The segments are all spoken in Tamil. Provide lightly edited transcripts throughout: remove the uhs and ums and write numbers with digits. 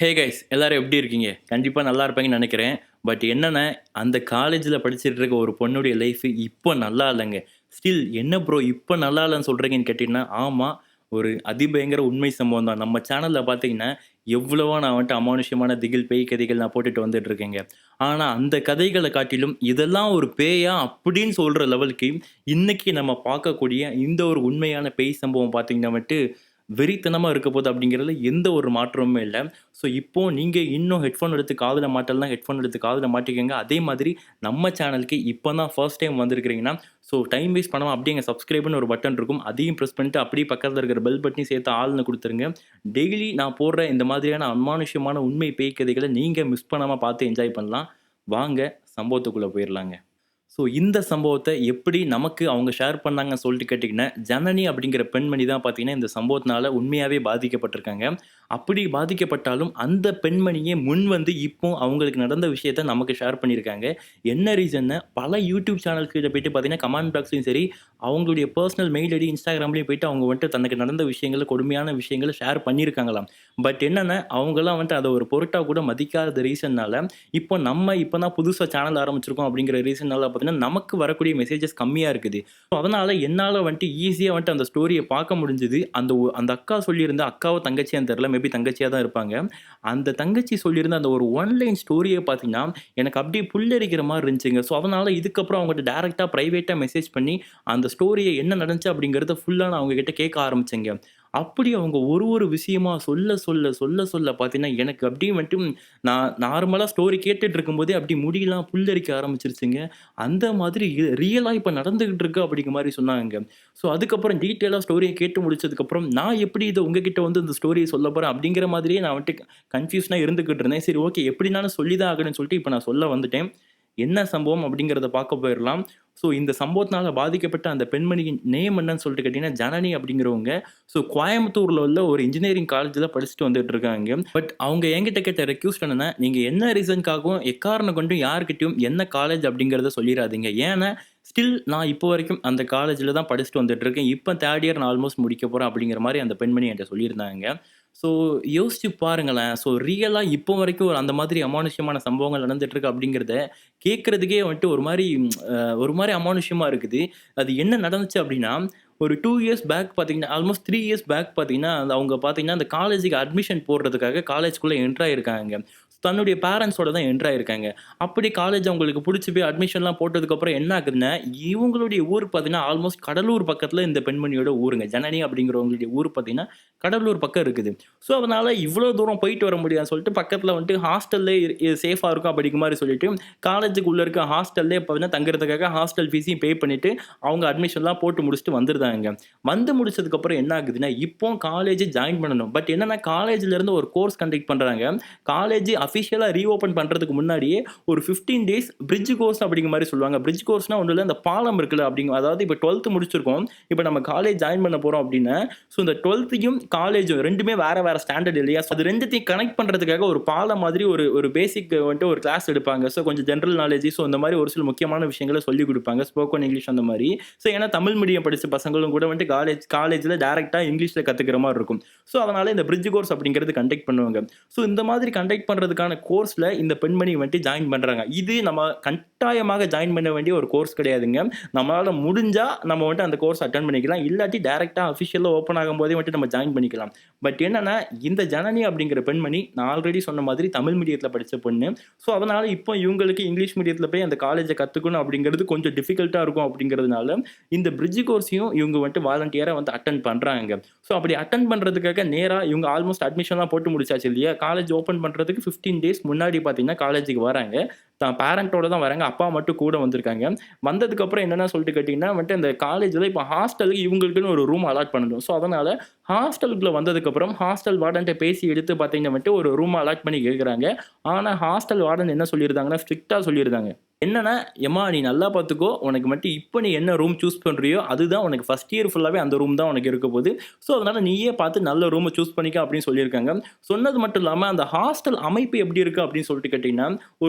ஹே கைஸ் எல்லாரும் எப்படி இருக்கீங்க? கண்டிப்பா நல்லா இருப்பீங்கன்னு நெனைக்கிறேன். பட் என்னன்னா, அந்த காலேஜ்ல படிச்சுட்டு இருக்க ஒரு பொண்ணுடைய லைஃப் இப்போ நல்லா இல்லங்க. ஸ்டில் என்ன ப்ரோ இப்ப நல்லா இல்லன்னு சொல்றீங்கன்னு கேட்டீங்கன்னா, ஆமா. ஒரு அதிபயங்கர உண்மை சம்பவம் தான். நம்ம சேனல்ல பார்த்தீங்கன்னா, எவ்வளவோ நான் வந்துட்டு அமானுஷ்யமான திகில், பேய் கதைகள் நான் போட்டுட்டு வந்துட்டு இருக்கேங்க. ஆனா அந்த கதைகள காட்டிலும், இதெல்லாம் ஒரு பேயா அப்படின்னு சொல்ற லெவலுக்கு, இன்னைக்கு நம்ம பார்க்கக்கூடிய இந்த ஒரு உண்மையான பேய் சம்பவம் பார்த்தீங்கன்னா வந்துட்டு, வெறித்தனமா இருக்க போது அப்படிங்கிறதுல எந்த ஒரு மாற்றமுமே இல்ல. ஸோ, இப்போ நீங்க இன்னும் ஹெட்ஃபோன் எடுத்து காதுல மாட்டலனா, ஹெட்ஃபோன் எடுத்து காதுல மாட்டிக்கங்க. அதே மாதிரி நம்ம சேனலுக்கு இப்ப தான் ஃபர்ஸ்ட் டைம் வந்திருக்கிறீங்கன்னா, ஸோ டைம் வேஸ்ட் பண்ணாம அப்படியே அங்க சப்ஸ்கிரைப்ன்னு ஒரு பட்டன் இருக்கும். அதையும் பிரஸ் பண்ணிட்டு அப்படியே பக்கத்துல இருக்கிற பெல் பட்டனையும் சேர்த்து ஆல்ன்னு குடுத்துருங்க. டெய்லி நான் போடுற இந்த மாதிரியான அமானுஷ்யமான உண்மை பேய் கதைகள நீங்க மிஸ் பண்ணாம பார்த்து என்ஜாய் பண்ணலாம். வாங்க சம்பவத்துக்குள்ள போயிரலாங்க. ஸோ இந்த சம்பவத்த எப்படி நமக்கு அவங்க ஷேர் பண்ணாங்கன்னு சொல்லிட்டு கேட்டீங்கன்னா, ஜனனி அப்படிங்கிற பெண்மணி தான் பார்த்தீங்கன்னா, இந்த சம்பவத்தினால உண்மையாவே பாதிக்கப்பட்டிருக்காங்க. அப்படி பாதிக்கப்பட்டாலும் அந்த பெண்மணியே முன் வந்து இப்போ அவங்களுக்கு நடந்த விஷயத்த நமக்கு ஷேர் பண்ணியிருக்காங்க. என்ன ரீசன்னு பல யூடியூப் சேனல்ஸ் கிட்ட போயிட்டு பார்த்தீங்கன்னா, கமெண்ட் பாக்ஸ்லயும் சரி, அவங்களுடைய பெர்சனல் மெயில் ஐடி, இன்ஸ்டாகிராம்லயும் போயிட்டு அவங்க வந்துட்டு தனக்கு நடந்த விஷயங்கள, கொடுமையான விஷயங்கள ஷேர் பண்ணியிருக்காங்களாம். பட் என்னன்னா, அவங்கலாம் வந்துட்டு அத ஒரு பொருட்டா கூட மதிக்காத ரீசன்னால, இப்போ நம்ம இப்ப தான் புதுசா சேனல் ஆரம்பிச்சிருக்கோம் அப்படிங்கிற ரீசன்னால பார்த்தீங்கன்னா, நமக்கு வரக்கூடிய மெசேஜஸ் கம்மியா இருக்குது. ஸோ அதனால என்னால வந்துட்டு ஈஸியா வந்துட்டு அந்த ஸ்டோரிய பார்க்க முடிஞ்சது. அந்த அக்கா சொல்லியிருந்த அக்காவோ தங்கச்சியான்னு தெரியல. மேபி தங்கச்சியா தான் இருப்பாங்க. அந்த தங்கச்சி சொல்லியிருந்த அந்த ஒரு ஒன் லைன் ஸ்டோரிய பார்த்தீங்கன்னா, எனக்கு அப்படியே புல்லரிக்கிற மாரி இருந்துச்சுங்க. ஸோ அதனால இதுக்கப்புறம் அவங்கட்ட டைரக்ட்டா பிரைவேட்டா மெசேஜ் பண்ணி, அந்த ஸ்டோரிய என்ன நடந்துச்சு அப்படிங்கிறத ஃபுல்லா நான் அவங்க கிட்ட கேட்க ஆரம்பிச்சேங்க. அப்படி அவங்க ஒரு விஷயமா சொல்ல பார்த்தீங்கன்னா, எனக்கு அப்படியே வந்துட்டு நான் நார்மலா ஸ்டோரி கேட்டுட்டு இருக்கும்போதே அப்படியே முடியெல்லாம் புல்லரிக்க ஆரம்பிச்சுருச்சுங்க. அந்த மாதிரி ரியலா இப்ப நடந்துகிட்டு இருக்கு அப்படிங்கிற மாரி சொன்னாங்க. ஸோ அதுக்கப்புறம் டீட்டெயிலா ஸ்டோரிய கேட்டு முடிச்சதுக்கப்புறம், நான் எப்படி இத உங்ககிட்ட வந்து இந்த ஸ்டோரிய சொல்லப் போறேன் அப்படிங்கிற மாதிரியே நான் வந்துட்டு கன்ஃப்யூஷனா இருந்துகிட்டு இருந்தேன். சரி ஓகே எப்படினாலும் சொல்லி தான் ஆகணும்னு சொல்லிட்டு இப்ப நான் சொல்ல வந்துட்டேன். என்ன சம்பவம் அப்படிங்கிறத பார்க்க போயிரலாம். ஸோ இந்த சம்பவத்தினால பாதிக்கப்பட்ட அந்த பெண்மணியின் நேம் என்னன்னு சொல்லிட்டு கேட்டீங்கன்னா, ஜனனி அப்படிங்கிறவங்க. ஸோ கோயம்புத்தூர்ல உள்ள ஒரு இன்ஜினியரிங் காலேஜ்ல படிச்சுட்டு வந்துட்டு இருக்காங்க. பட் அவங்க என்கிட்ட கேட்ட ரெக்வெஸ்ட் என்னன்னா, நீங்க என்ன ரீசன்க்காகவும் எக்காரணம் கொண்டும் யார்கிட்டயும் என்ன காலேஜ் அப்படிங்கிறத சொல்லிறாதீங்க. ஏன்னா, ஸ்டில் நான் இப்போ வரைக்கும் அந்த காலேஜ்ல தான் படிச்சுட்டு வந்துட்டு இருக்கேன். இப்ப 3 இயர் நான் ஆல்மோஸ்ட் முடிக்க போறேன் அப்படிங்கிற மாரி அந்த பெண்மணி என்ட்ட சொல்லியிருந்தாங்க. ஸோ யோசிச்சு பாருங்களேன். ஸோ ரியலா இப்போ வரைக்கும் ஒரு அந்த மாதிரி அமானுஷ்யமான சம்பவங்கள் நடந்துட்டு இருக்கு அப்படிங்கிறத கேட்கறதுக்கே வந்துட்டு ஒரு மாரி அமானுஷ்யமா இருக்குது. அது என்ன நடந்துச்சு அப்படின்னா, ஒரு 2 இயர்ஸ் பேக் பார்த்தீங்கன்னா, ஆல்மோஸ்ட் 3 இயர்ஸ் பேக் பார்த்தீங்கன்னா, அவங்க பார்த்தீங்கன்னா, அந்த காலேஜுக்கு அட்மிஷன் போடுறதுக்காக காலேஜ்குள்ள என்டர் ஆயிருக்காங்க. தன்னுடைய பேரன்ட்ஸோட தான் என்டர் ஆயிருக்காங்க. அப்படி காலேஜ் அவங்களுக்கு புடிச்சு போய் அட்மிஷன்லாம் போட்டதுக்கப்புறம் என்ன ஆகுதுன்னா, இவங்களுடைய ஊர் பார்த்தீங்கன்னா, ஆல்மோஸ்ட் கடலூர் பக்கத்தில இந்த பெண்மணியோட ஊருங்க. ஜனனி அப்படிங்கிறவங்களுடைய ஊர் பார்த்தீங்கன்னா, கடலூர் பக்கம் இருக்குது. ஸோ, அதனால இவ்வளோ தூரம் போயிட்டு வர முடியாதுன்னு சொல்லிட்டு பக்கத்தில வந்துட்டு ஹாஸ்டல்லே சேஃபா இருக்கும் அப்படிங்கிற மாரி சொல்லிட்டு, காலேஜுக்கு உள்ள இருக்க ஹாஸ்டல்லே பார்த்தீங்கன்னா தங்குறதுக்காக ஹாஸ்டல் ஃபீஸையும் பே பண்ணிட்டு, அவங்க அட்மிஷன்லாம் போட்டு முடிச்சுட்டு வந்துருந்தாங்க. வந்து முடிச்சதுக்கப்புறம் என்ன ஆகுதுன்னா, இப்போ காலேஜ் ஜாயின் பண்ணணும். பட் என்னன்னா காலேஜ்ல இருந்து ஒரு கோர்ஸ் கண்டக்ட் பண்றாங்க. காலேஜ் அஃபிஷியலா ரீஓப்பன் பண்றதுக்கு முன்னாடியே ஒரு 15 டேஸ் பிரிட்ஜ் கோர்ஸ் அப்படிங்கிற மாரி சொல்லுவாங்க. பிரிட்ஜ் கோர்ஸ்னா ஒண்ணும் இல்ல, இந்த பாலம் இருக்குல்ல அதாவது இப்ப 12த் முடிச்சிருக்கோம். இப்ப நம்ம காலேஜ் ஜாயின் பண்ண போறோம் அப்படின்னா, ஸோ இந்த 12த்தையும் காலேஜும் 2மே வேற ஸ்டாண்டர்ட் இல்லையா? அது 2த்தையும் கனெக்ட் பண்றதுக்காக ஒரு பாலம் மாதிரி ஒரு பேசிக் வந்துட்டு ஒரு கிளாஸ் எடுப்பாங்க. ஸோ கொஞ்சம் ஜெனரல் நாலேட்ஜ் ஸோ இந்த மாரி ஒரு சில முக்கியமான விஷயங்கள சொல்லிக் குடுப்பாங்க. ஸ்போக்கன் இங்கிலீஷ் அந்த மாரி. ஸோ ஏன்னா தமிழ் மீடியம் படிச்ச பசங்களும் கூட வந்துட்டு காலேஜ்ல டைரக்ட்டா இங்கிலீஷ்ல கத்துக்கிற மாரி இருக்கும். ஸோ அதனால இந்த பிரிட்ஜ் கோர்ஸ் அப்படிங்கிறது கண்டக்ட் பண்ணுவாங்க. ஸோ இந்த மாதிரி கண்டக்ட் பண்றதுக்கான கோர்ஸ்ல இந்த பெண்மணி வந்துட்டு ஜாயின் பண்றாங்க. இது நம்ம கட்டாயமாக ஜாயின் பண்ண வேண்டிய ஒரு கோர்ஸ் கிடையாதுங்க. நம்மளால முடிஞ்சா நம்ம வந்துட்டு அந்த கோர்ஸ் அட்டெண்ட் பண்ணிக்கலாம். இல்லாட்டி டைரக்ட்டா அஃபிஷியலா ஓப்பன் ஆகும்போதே வந்துட்டு நம்ம ஜாயின் பண்ணிக்கலாம். பட் என்னன்னா, இந்த ஜனனி அப்படிங்கிற பெண்மணி நான் ஆல்ரெடி சொன்ன மாதிரி தமிழ் மீடியத்தில படிச்ச பொண்ணு. ஸோ அதனால இப்போ இவங்களுக்கு இங்கிலீஷ் மீடியத்தில போய் அந்த காலேஜ கத்துக்கணும் அப்படிங்கிறது கொஞ்சம் டிஃபிகல்ட்டா இருக்கும் அப்படிங்கிறதுனால, இந்த பிரிட்ஜ் கோர்ஸையும் இவங்க வந்துட்டு வாலண்டியரா வந்து அட்டெண்ட் பண்றாங்க. ஸோ அப்படி அட்டெண்ட் பண்றதுக்காக நேரா இவங்க ஆல்மோஸ்ட் அட்மிஷன்லாம் போட்டு முடிச்சாச்சு இல்லையா? காலேஜ் ஓப்பன் பண்றதுக்கு 15 டேஸ் முன்னாடி பார்த்தீங்கன்னா, காலேஜுக்கு வராங்க. தான் பேரன்ட்டோட தான் வராங்க. அப்பா மட்டும் கூட வந்திருக்காங்க. வந்ததுக்கப்புறம் என்னன்னு சொல்லிட்டு கேட்டீங்கன்னா, வந்துட்டு அந்த காலேஜ்ல இப்ப ஹாஸ்டலுக்கு இவங்களுக்குன்னு ஒரு ரூம் அலாட் பண்ணணும். ஸோ அதனால ஹாஸ்டலுக்குள்ள வந்ததுக்கப்புறம் ஹாஸ்டல் வார்டன்ட்ட பேசி எடுத்து பார்த்தீங்கன்னா வந்துட்டு ஒரு ரூம் அலாட் பண்ணி கேட்குறாங்க. ஆனா ஹாஸ்டல் வார்டன் என்ன சொல்லியிருந்தாங்கன்னா, ஸ்ட்ரிக்ட்டா சொல்லியிருந்தாங்க. என்னன்னா, "எம்மா நீ நல்லா பார்த்துக்கோ. உனக்கு மட்டும் இப்ப நீ என்ன ரூம் சூஸ் பண்றியோ, அதுதான் உனக்கு ஃபர்ஸ்ட் இயர் ஃபுல்லாவே அந்த ரூம் தான் உனக்கு இருக்க போது. ஸோ, அதனால நீயே பார்த்து நல்ல ரூம சூஸ் பண்ணிக்க" அப்படின்னு சொல்லியிருக்காங்க. சொன்னது மட்டும் இல்லாம, அந்த ஹாஸ்டல் அமைப்பு எப்படி இருக்கு அப்படின்னு சொல்லிட்டு கேட்டீங்கன்னா,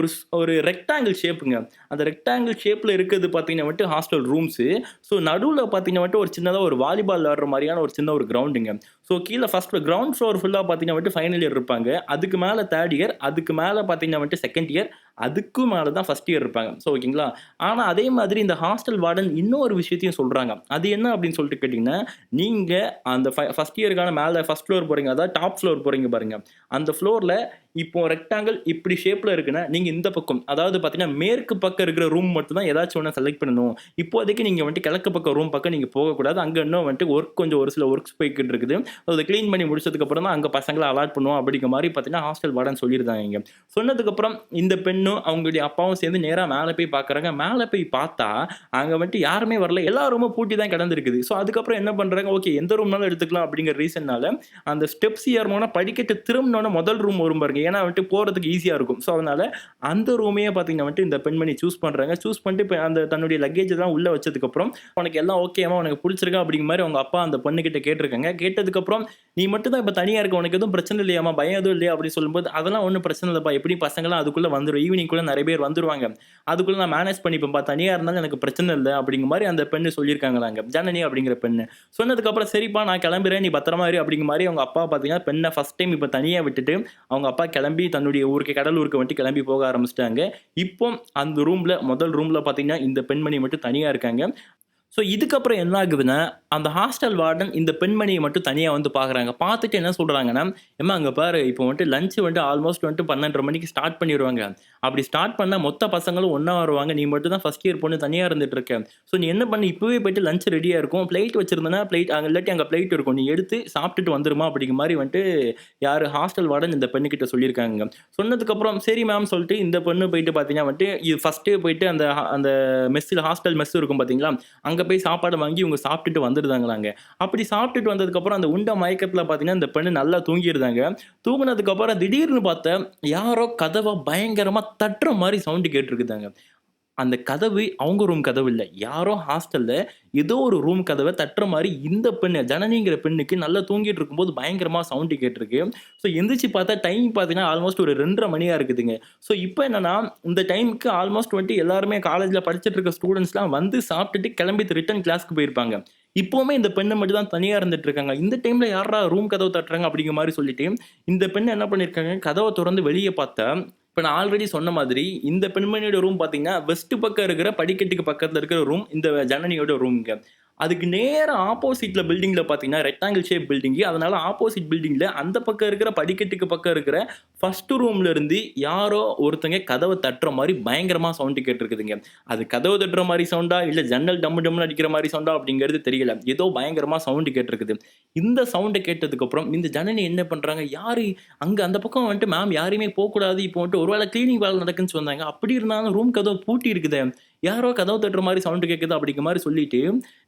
ஒரு ரெக்டாங்கிள் ஷேப்புங்க. அந்த ரெக்டாங்கிள் ஷேப்ல இருக்கிறது பார்த்தீங்கன்னா வந்துட்டு ஹாஸ்டல் ரூம்ஸு. ஸோ, நடுவுல பார்த்தீங்கன்னா வந்துட்டு ஒரு சின்னதா ஒரு வாலிபால் விளையாடுற மாரியான ஒரு சின்ன ஒரு கிரவுண்டுங்க. ஸோ, கீழ கிரவுண்ட் ஃப்ளோர் ஃபுல்லா பார்த்தீங்கன்னா வந்துட்டு ஃபைனல் இயர் இருப்பாங்க. அதுக்கு மேல 3 இயர், அதுக்கு மேல பார்த்தீங்கன்னா வந்துட்டு 2ண்ட் இயர், அதுக்கும் மேல தான் ஃபர்ஸ்ட் இயர் இருப்பாங்க. ஸோ ஓகேங்களா? ஆனா அதே மாதிரி இந்த ஹாஸ்டல் வார்டன் இன்னொரு விஷயத்தையும் சொல்றாங்க. அது என்ன அப்படின்னு சொல்லிட்டு கேட்டீங்கன்னா, நீங்க அந்த ஃபர்ஸ்ட் இயர்க்கான மேல ஃபர்ஸ்ட் ஃப்ளோர் போறீங்க. அதாவது டாப் ஃப்ளோர் போறீங்க பாருங்க. அந்த ஃப்ளோர்ல இப்போ ரெக்டாங்கிள் இப்படி ஷேப்ல இருக்குன்னா, நீங்க இந்த பக்கம் அதாவது பார்த்தீங்கன்னா, மேற்கு பக்கம் இருக்கிற ரூம் மட்டும் தான் ஏதாச்சும் ஒண்ண செலக்ட் பண்ணணும். இப்போதைக்கு நீங்க வந்துட்டு கிழக்கு பக்கம் ரூம் பக்கம் நீங்க போகக்கூடாது. அங்க இன்னும் வந்துட்டு கொஞ்சம் ஒரு சில ஒர்க்ஸ் போய்க்கிட்டு இருக்குது. அத கிளீன் பண்ணி முடிச்சதுக்கு அப்புறம் தான் அங்க பசங்கள அலாட் பண்ணுவோம் அப்படிங்கிற மாரி பார்த்தீங்கன்னா, ஹாஸ்டல் வார்டன் சொல்லியிருந்தாங்க இங்க. சொன்னதுக்கப்புறம் இந்த பெண்ணும், அவங்களுடைய அப்பாவும் சேர்ந்து நேரா மேல போய் பார்க்குறாங்க. மேல போய் பார்த்தா, அங்க வந்துட்டு யாருமே வரல. எல்லா ரூமும் பூட்டி தான் கிடந்திருக்குது. ஸோ அதுக்கப்புறம் என்ன பண்றாங்க, ஓகே எந்த ரூம்னாலும் எடுத்துக்கலாம் அப்படிங்கிற ரீசன்னால, அந்த ஸ்டெப்ஸ் ஏறுனோன படிக்கட்டு திரும்புனோன முதல் ரூம் வரும் பாருங்க. ஏன்னா வந்துட்டு போறதுக்கு ஈஸியா இருக்கும். ஸோ அதனால அந்த ரூமையே பார்த்தீங்கன்னா வந்துட்டு இந்த பெண்மணி சூஸ் பண்றாங்க. சூஸ் பண்ணிட்டு இப்ப அந்த தன்னுடைய லக்கேஜ் எல்லாம் உள்ள வச்சதுக்கப்புறம், "உனக்கு எல்லாம் ஓகேவா? உனக்கு புடிச்சிருக்கா?" அப்படிங்கிற மாரி அவங்க அப்பா அந்த பொண்ணுகிட்ட கேட்டிருக்காங்க. கேட்டதுக்கப்புறம், "நீ மட்டும் தான் இப்ப தனியா இருக்க. உனக்கு எதுவும் பிரச்சனை இல்லையாம்மா? பயம் எதுவும் இல்லையா?" அப்படின்னு சொல்லும்போது, "அதெல்லாம் ஒண்ணும் பிரச்சனை இல்லப்பா. எப்படியும் பசங்கலாம் அதுக்குள்ள வந்துரும். ஈவினிங்குள்ள நெறைய பேர் வந்துருவாங்க. அதுக்குள்ள நான் மேனேஜ் பண்ணிப்பேன்ப்பா. தனியா இருந்தாலும் எனக்கு பிரச்சனை இல்ல." அப்படிங்கிற மாரி அந்த பெண்ணு சொல்லியிருக்காங்களாங்க. ஜனனி அப்படிங்கிற பெண்ணு. சொன்னதுக்கப்புறம், "சரிப்பா நான் கிளம்புறேன். நீ பத்திரமா இரு." அப்படிங்கிற மாரி அவங்க அப்பா பார்த்தீங்கன்னா, பெண்ண ஃபர்ஸ்ட் டைம் இப்ப தனியா விட்டுட்டு, அவங்க அப்பா கிளம்பி தன்னுடைய ஊருக்கு கடலூருக்கு வந்துட்டு கிளம்பி போக ஆரம்பிச்சுட்டாங்க. இப்போ அந்த முதல் ரூம்ல பார்த்தீங்கன்னா, இந்த பெண்மணி மட்டும் தனியா இருக்காங்க. ஸோ இதுக்கப்புறம் என்ன ஆகுதுன்னா, அந்த ஹாஸ்டல் வார்டன் இந்த பெண்மணிய மட்டும் தனியா வந்து பார்க்குறாங்க. பார்த்துட்டு என்ன சொல்றாங்கன்னா, "எம்மா அங்க பாரு, இப்போ வந்துட்டு லஞ்ச் வந்துட்டு ஆல்மோஸ்ட் வந்துட்டு 12:30 மணிக்கு ஸ்டார்ட் பண்ணிருவாங்க. அப்படி ஸ்டார்ட் பண்ணா மொத்த பசங்களும் ஒண்ணா வருவாங்க. நீ மட்டும் தான் ஃபர்ஸ்ட் இயர் பொண்ணு தனியா இருந்துட்டு இருக்க. ஸோ நீ என்ன பண்ணு, இப்பவே போயிட்டு லஞ்ச் ரெடியா இருக்கும். பிளேட் வச்சிருந்தனா பிளேட் இல்லாட்டி அங்க பிளேட் இருக்கும். நீ எடுத்து சாப்பிட்டுட்டு வந்துருமா" அப்படிங்கிற மாரி வந்துட்டு யாரு ஹாஸ்டல் வார்டன் இந்த பெண்ணுகிட்ட சொல்லியிருக்காங்க. சொன்னதுக்கப்புறம், "சரி மேம்" சொல்லிட்டு இந்த பொண்ணு போயிட்டு பார்த்தீங்கன்னா வந்துட்டு, இது ஃபர்ஸ்ட்டே போயிட்டு அந்த மெஸ்ஸில ஹாஸ்டல் மெஸ் இருக்கும் பார்த்தீங்களா? அங்க போய் சாப்பாடு வாங்கி இவங்க சாப்பிட்டுட்டு வந்துருதாங்களாங்க. அப்படி சாப்பிட்டுட்டு வந்ததுக்கப்புறம் அந்த உண்ட மயக்கத்துல பார்த்தீங்கன்னா, இந்த பெண்ணு நல்லா தூங்கிருதாங்க. தூங்குனதுக்கப்புறம் திடீர்னு பார்த்தா, யாரோ கதவ பயங்கரமா தட்டுற மாரி சவுண்ட் கேட்டுருக்குதாங்க. அந்த கதவு அவங்க ரூம் கதவு இல்ல. யாரோ ஹாஸ்டல்ல ஏதோ ஒரு ரூம் கதவ தட்டுற மாரி இந்த பெண்ணு, ஜனனிங்கிற பெண்ணுக்கு நல்லா தூங்கிட்டு இருக்கும்போது பயங்கரமா சவுண்ட் கேட்டிருக்கு. ஸோ எந்திரிச்சு பார்த்தா டைம் பார்த்தீங்கன்னா, ஆல்மோஸ்ட் ஒரு 2:30 மணியா இருக்குதுங்க. ஸோ இப்ப என்னன்னா, இந்த டைம்க்கு ஆல்மோஸ்ட் வந்துட்டு எல்லாருமே காலேஜ்ல படிச்சுட்டு இருக்க ஸ்டூடண்ட்ஸ்லாம் வந்து சாப்பிட்டுட்டு கிளம்பி ரிட்டர்ன் கிளாஸ்க்கு போயிருப்பாங்க. இப்பவுமே இந்த பெண்ணு மட்டும் தான் தனியா இருந்துட்டு இருக்காங்க. இந்த டைம்ல யார்றா ரூம் கதவு தட்டுறாங்க அப்படிங்கிற மாரி சொல்லிட்டு, இந்த பெண்ணு என்ன பண்ணியிருக்காங்க, கதவ தொறந்து வெளிய பார்த்தா, இப்ப நான் ஆல்ரெடி சொன்ன மாதிரி, இந்த பெண்மணியோட ரூம் பார்த்தீங்கன்னா, வெஸ்ட் பக்கம் இருக்கிற படிக்கட்டுக்கு பக்கத்துல இருக்கிற ரூம் இந்த ஜனனியோட ரூம்ங்க. அதுக்கு நேரா ஆப்போசிட்ல பில்டிங்ல பார்த்தீங்கன்னா, ரெக்டாங்கிள் ஷேப் பில்டிங்கு. அதனால ஆப்போசிட் பில்டிங்ல அந்த பக்கம் இருக்கிற படிக்கட்டுக்கு பக்கம் இருக்கிற ஃபர்ஸ்ட் ரூம்ல இருந்து யாரோ ஒருத்தங்க கதவ தட்டுற மாரி பயங்கரமா சவுண்ட் கேட்டிருக்குதுங்க. அது கதவு தட்டுற மாரி சவுண்டா, இல்ல ஜன்னல் டம்மு டம்முன்னு அடிக்கிற மாரி சவுண்டா அப்படிங்கிறது தெரியல. ஏதோ பயங்கரமா சவுண்ட் கேட்டிருக்குது. இந்த சவுண்ட கேட்டதுக்கப்புறம் இந்த ஜனனி என்ன பண்றாங்க, யாரு அங்க அந்த பக்கம் வந்துட்டு மேம் யாரையுமே போக்கூடாது. இப்போ வந்துட்டு ஒரு வேள கிளீனிங் வேல நடக்குன்னு சொன்னாங்க. அப்படி இருந்தாலும் ரூம் கதவு பூட்டி இருக்குதே. யாரோ கதவு தட்டுற மாரி சவுண்ட் கேட்குது அப்படிங்கிற மாரி சொல்லிட்டு,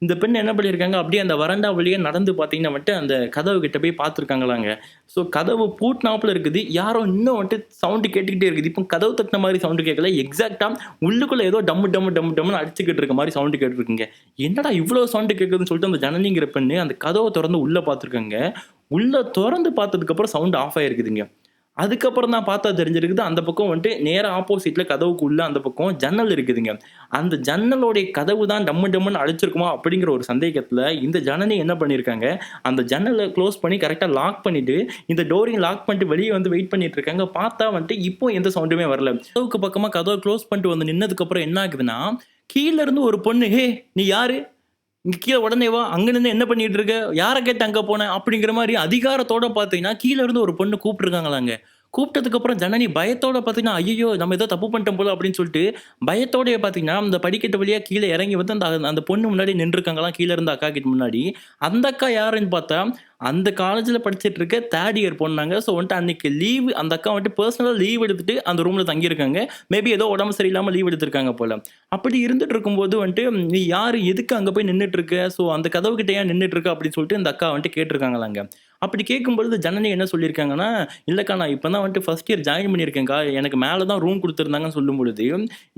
இந்த பெண் என்ன பண்ணியிருக்காங்க, அப்படியே அந்த வராண்டா வழியா நடந்து பார்த்தீங்கன்னா வந்துட்டு, அந்த கதவு கிட்ட போய் பார்த்துருக்காங்களாங்க. ஸோ கதவு பூட்னாப்ல இருக்குது. யாரோ இன்னும் வந்துட்டு சவுண்ட் கேட்டுக்கிட்டே இருக்குது. இப்போ கதவு தட்டுன மாரி சவுண்ட் கேட்கல. எக்ஸாக்ட்டா உள்ளுக்குள்ள ஏதோ டம்மு டம்மு டம்மு டம்முன்னு அடிச்சுக்கிட்டு இருக்க மாரி சவுண்ட் கேட்டுருக்குங்க. என்னடா இவ்ளோ சவுண்ட் கேட்குதுன்னு சொல்லிட்டு அந்த ஜனனிங்கிற பெண்ணு அந்த கதவ தொறந்து உள்ள பார்த்துருக்காங்க. உள்ள தொறந்து பார்த்ததுக்கப்புறம் சவுண்ட் ஆஃப் ஆயிருக்குதுங்க. அதுக்கப்புறம் தான் பார்த்தா தெரிஞ்சிருக்குது, அந்த பக்கம் வந்துட்டு நேரா ஆப்போசிட்ல கதவுக்கு உள்ள அந்த பக்கம் ஜன்னல் இருக்குதுங்க. அந்த ஜன்னலோடைய கதவு தான் டம்மு டம்முன்னு அடிச்சிருக்குமா அப்படிங்கிற ஒரு சந்தேகத்துல, இந்த ஜனனி என்ன பண்ணியிருக்காங்க, அந்த ஜன்னல க்ளோஸ் பண்ணி கரெக்ட்டா லாக் பண்ணிட்டு, இந்த டோரையும் லாக் பண்ணிட்டு வெளிய வந்து வெயிட் பண்ணிட்டு இருக்காங்க. பார்த்தா வந்துட்டு இப்போ எந்த சவுண்டுமே வரல. கதவுக்கு பக்கமா கதவ க்ளோஸ் பண்ணிட்டு வந்து நின்னதுக்கப்புறம் என்ன ஆகுதுன்னா, கீழ இருந்து ஒரு பொண்ணு, "ஹே! நீ யாரு? இங்க கீழ உடனே வா. அங்க நின்னு என்ன பண்ணிட்டு இருக்க? யார கேட்டு அங்க போன?" அப்படிங்கிற மாரி அதிகாரத்தோட பார்த்தீங்கன்னா, கீழ இருந்து ஒரு பொண்ணு கூப்பிட்டுருக்காங்களாங்க. கூப்பிட்டதுக்கப்புறம் ஜனனி பயத்தோட பார்த்தீங்கன்னா, "ஐய்யய்யோ! நம்ம ஏதோ தப்பு பண்ணிட்டோம் போல" அப்படின்னு சொல்லிட்டு பயத்தோடயே பார்த்தீங்கன்னா, அந்த படிக்கட்டு வழியா கீழ இறங்கி வந்து அந்த அந்த பொண்ணு முன்னாடி நின்றுருக்காங்களாம், கீழ இருந்த அக்கா கிட்ட முன்னாடி. அந்த அக்கா யாருன்னு பார்த்தா, அந்த காலேஜ்ல படிச்சுட்டு இருக்க 3 இயர் பொண்ணுங்க. ஸோ வந்துட்டு அன்னைக்கு லீவ் அந்த அக்கா வந்துட்டு பெர்சனலா லீவ் எடுத்துட்டு அந்த ரூம்ல தங்கியிருக்காங்க. மேபி ஏதோ உடம்பு சரியில்லாம லீவ் எடுத்திருக்காங்க போல. அப்படி இருந்துட்டு இருக்கும்போது வந்துட்டு, "நீ யாரு? எதுக்கு அங்க போய் நின்னுட்டு இருக்க? ஸோ அந்த கதவு கிட்ட ஏன் நின்னுட்டு இருக்க?" அப்படின்னு சொல்லிட்டு இந்த அக்கா வந்துட்டு கேட்டிருக்காங்களாங்க. அப்படி கேட்கும்பொழுது ஜனனி என்ன சொல்லியிருக்காங்கன்னா, "இல்லக்கா நான் இப்ப தான் வந்துட்டு ஃபர்ஸ்ட் இயர் ஜாயின் பண்ணியிருக்கேன்க்கா. எனக்கு மேல தான் ரூம் குடுத்துருந்தாங்கன்னு" சொல்லும்பொழுது,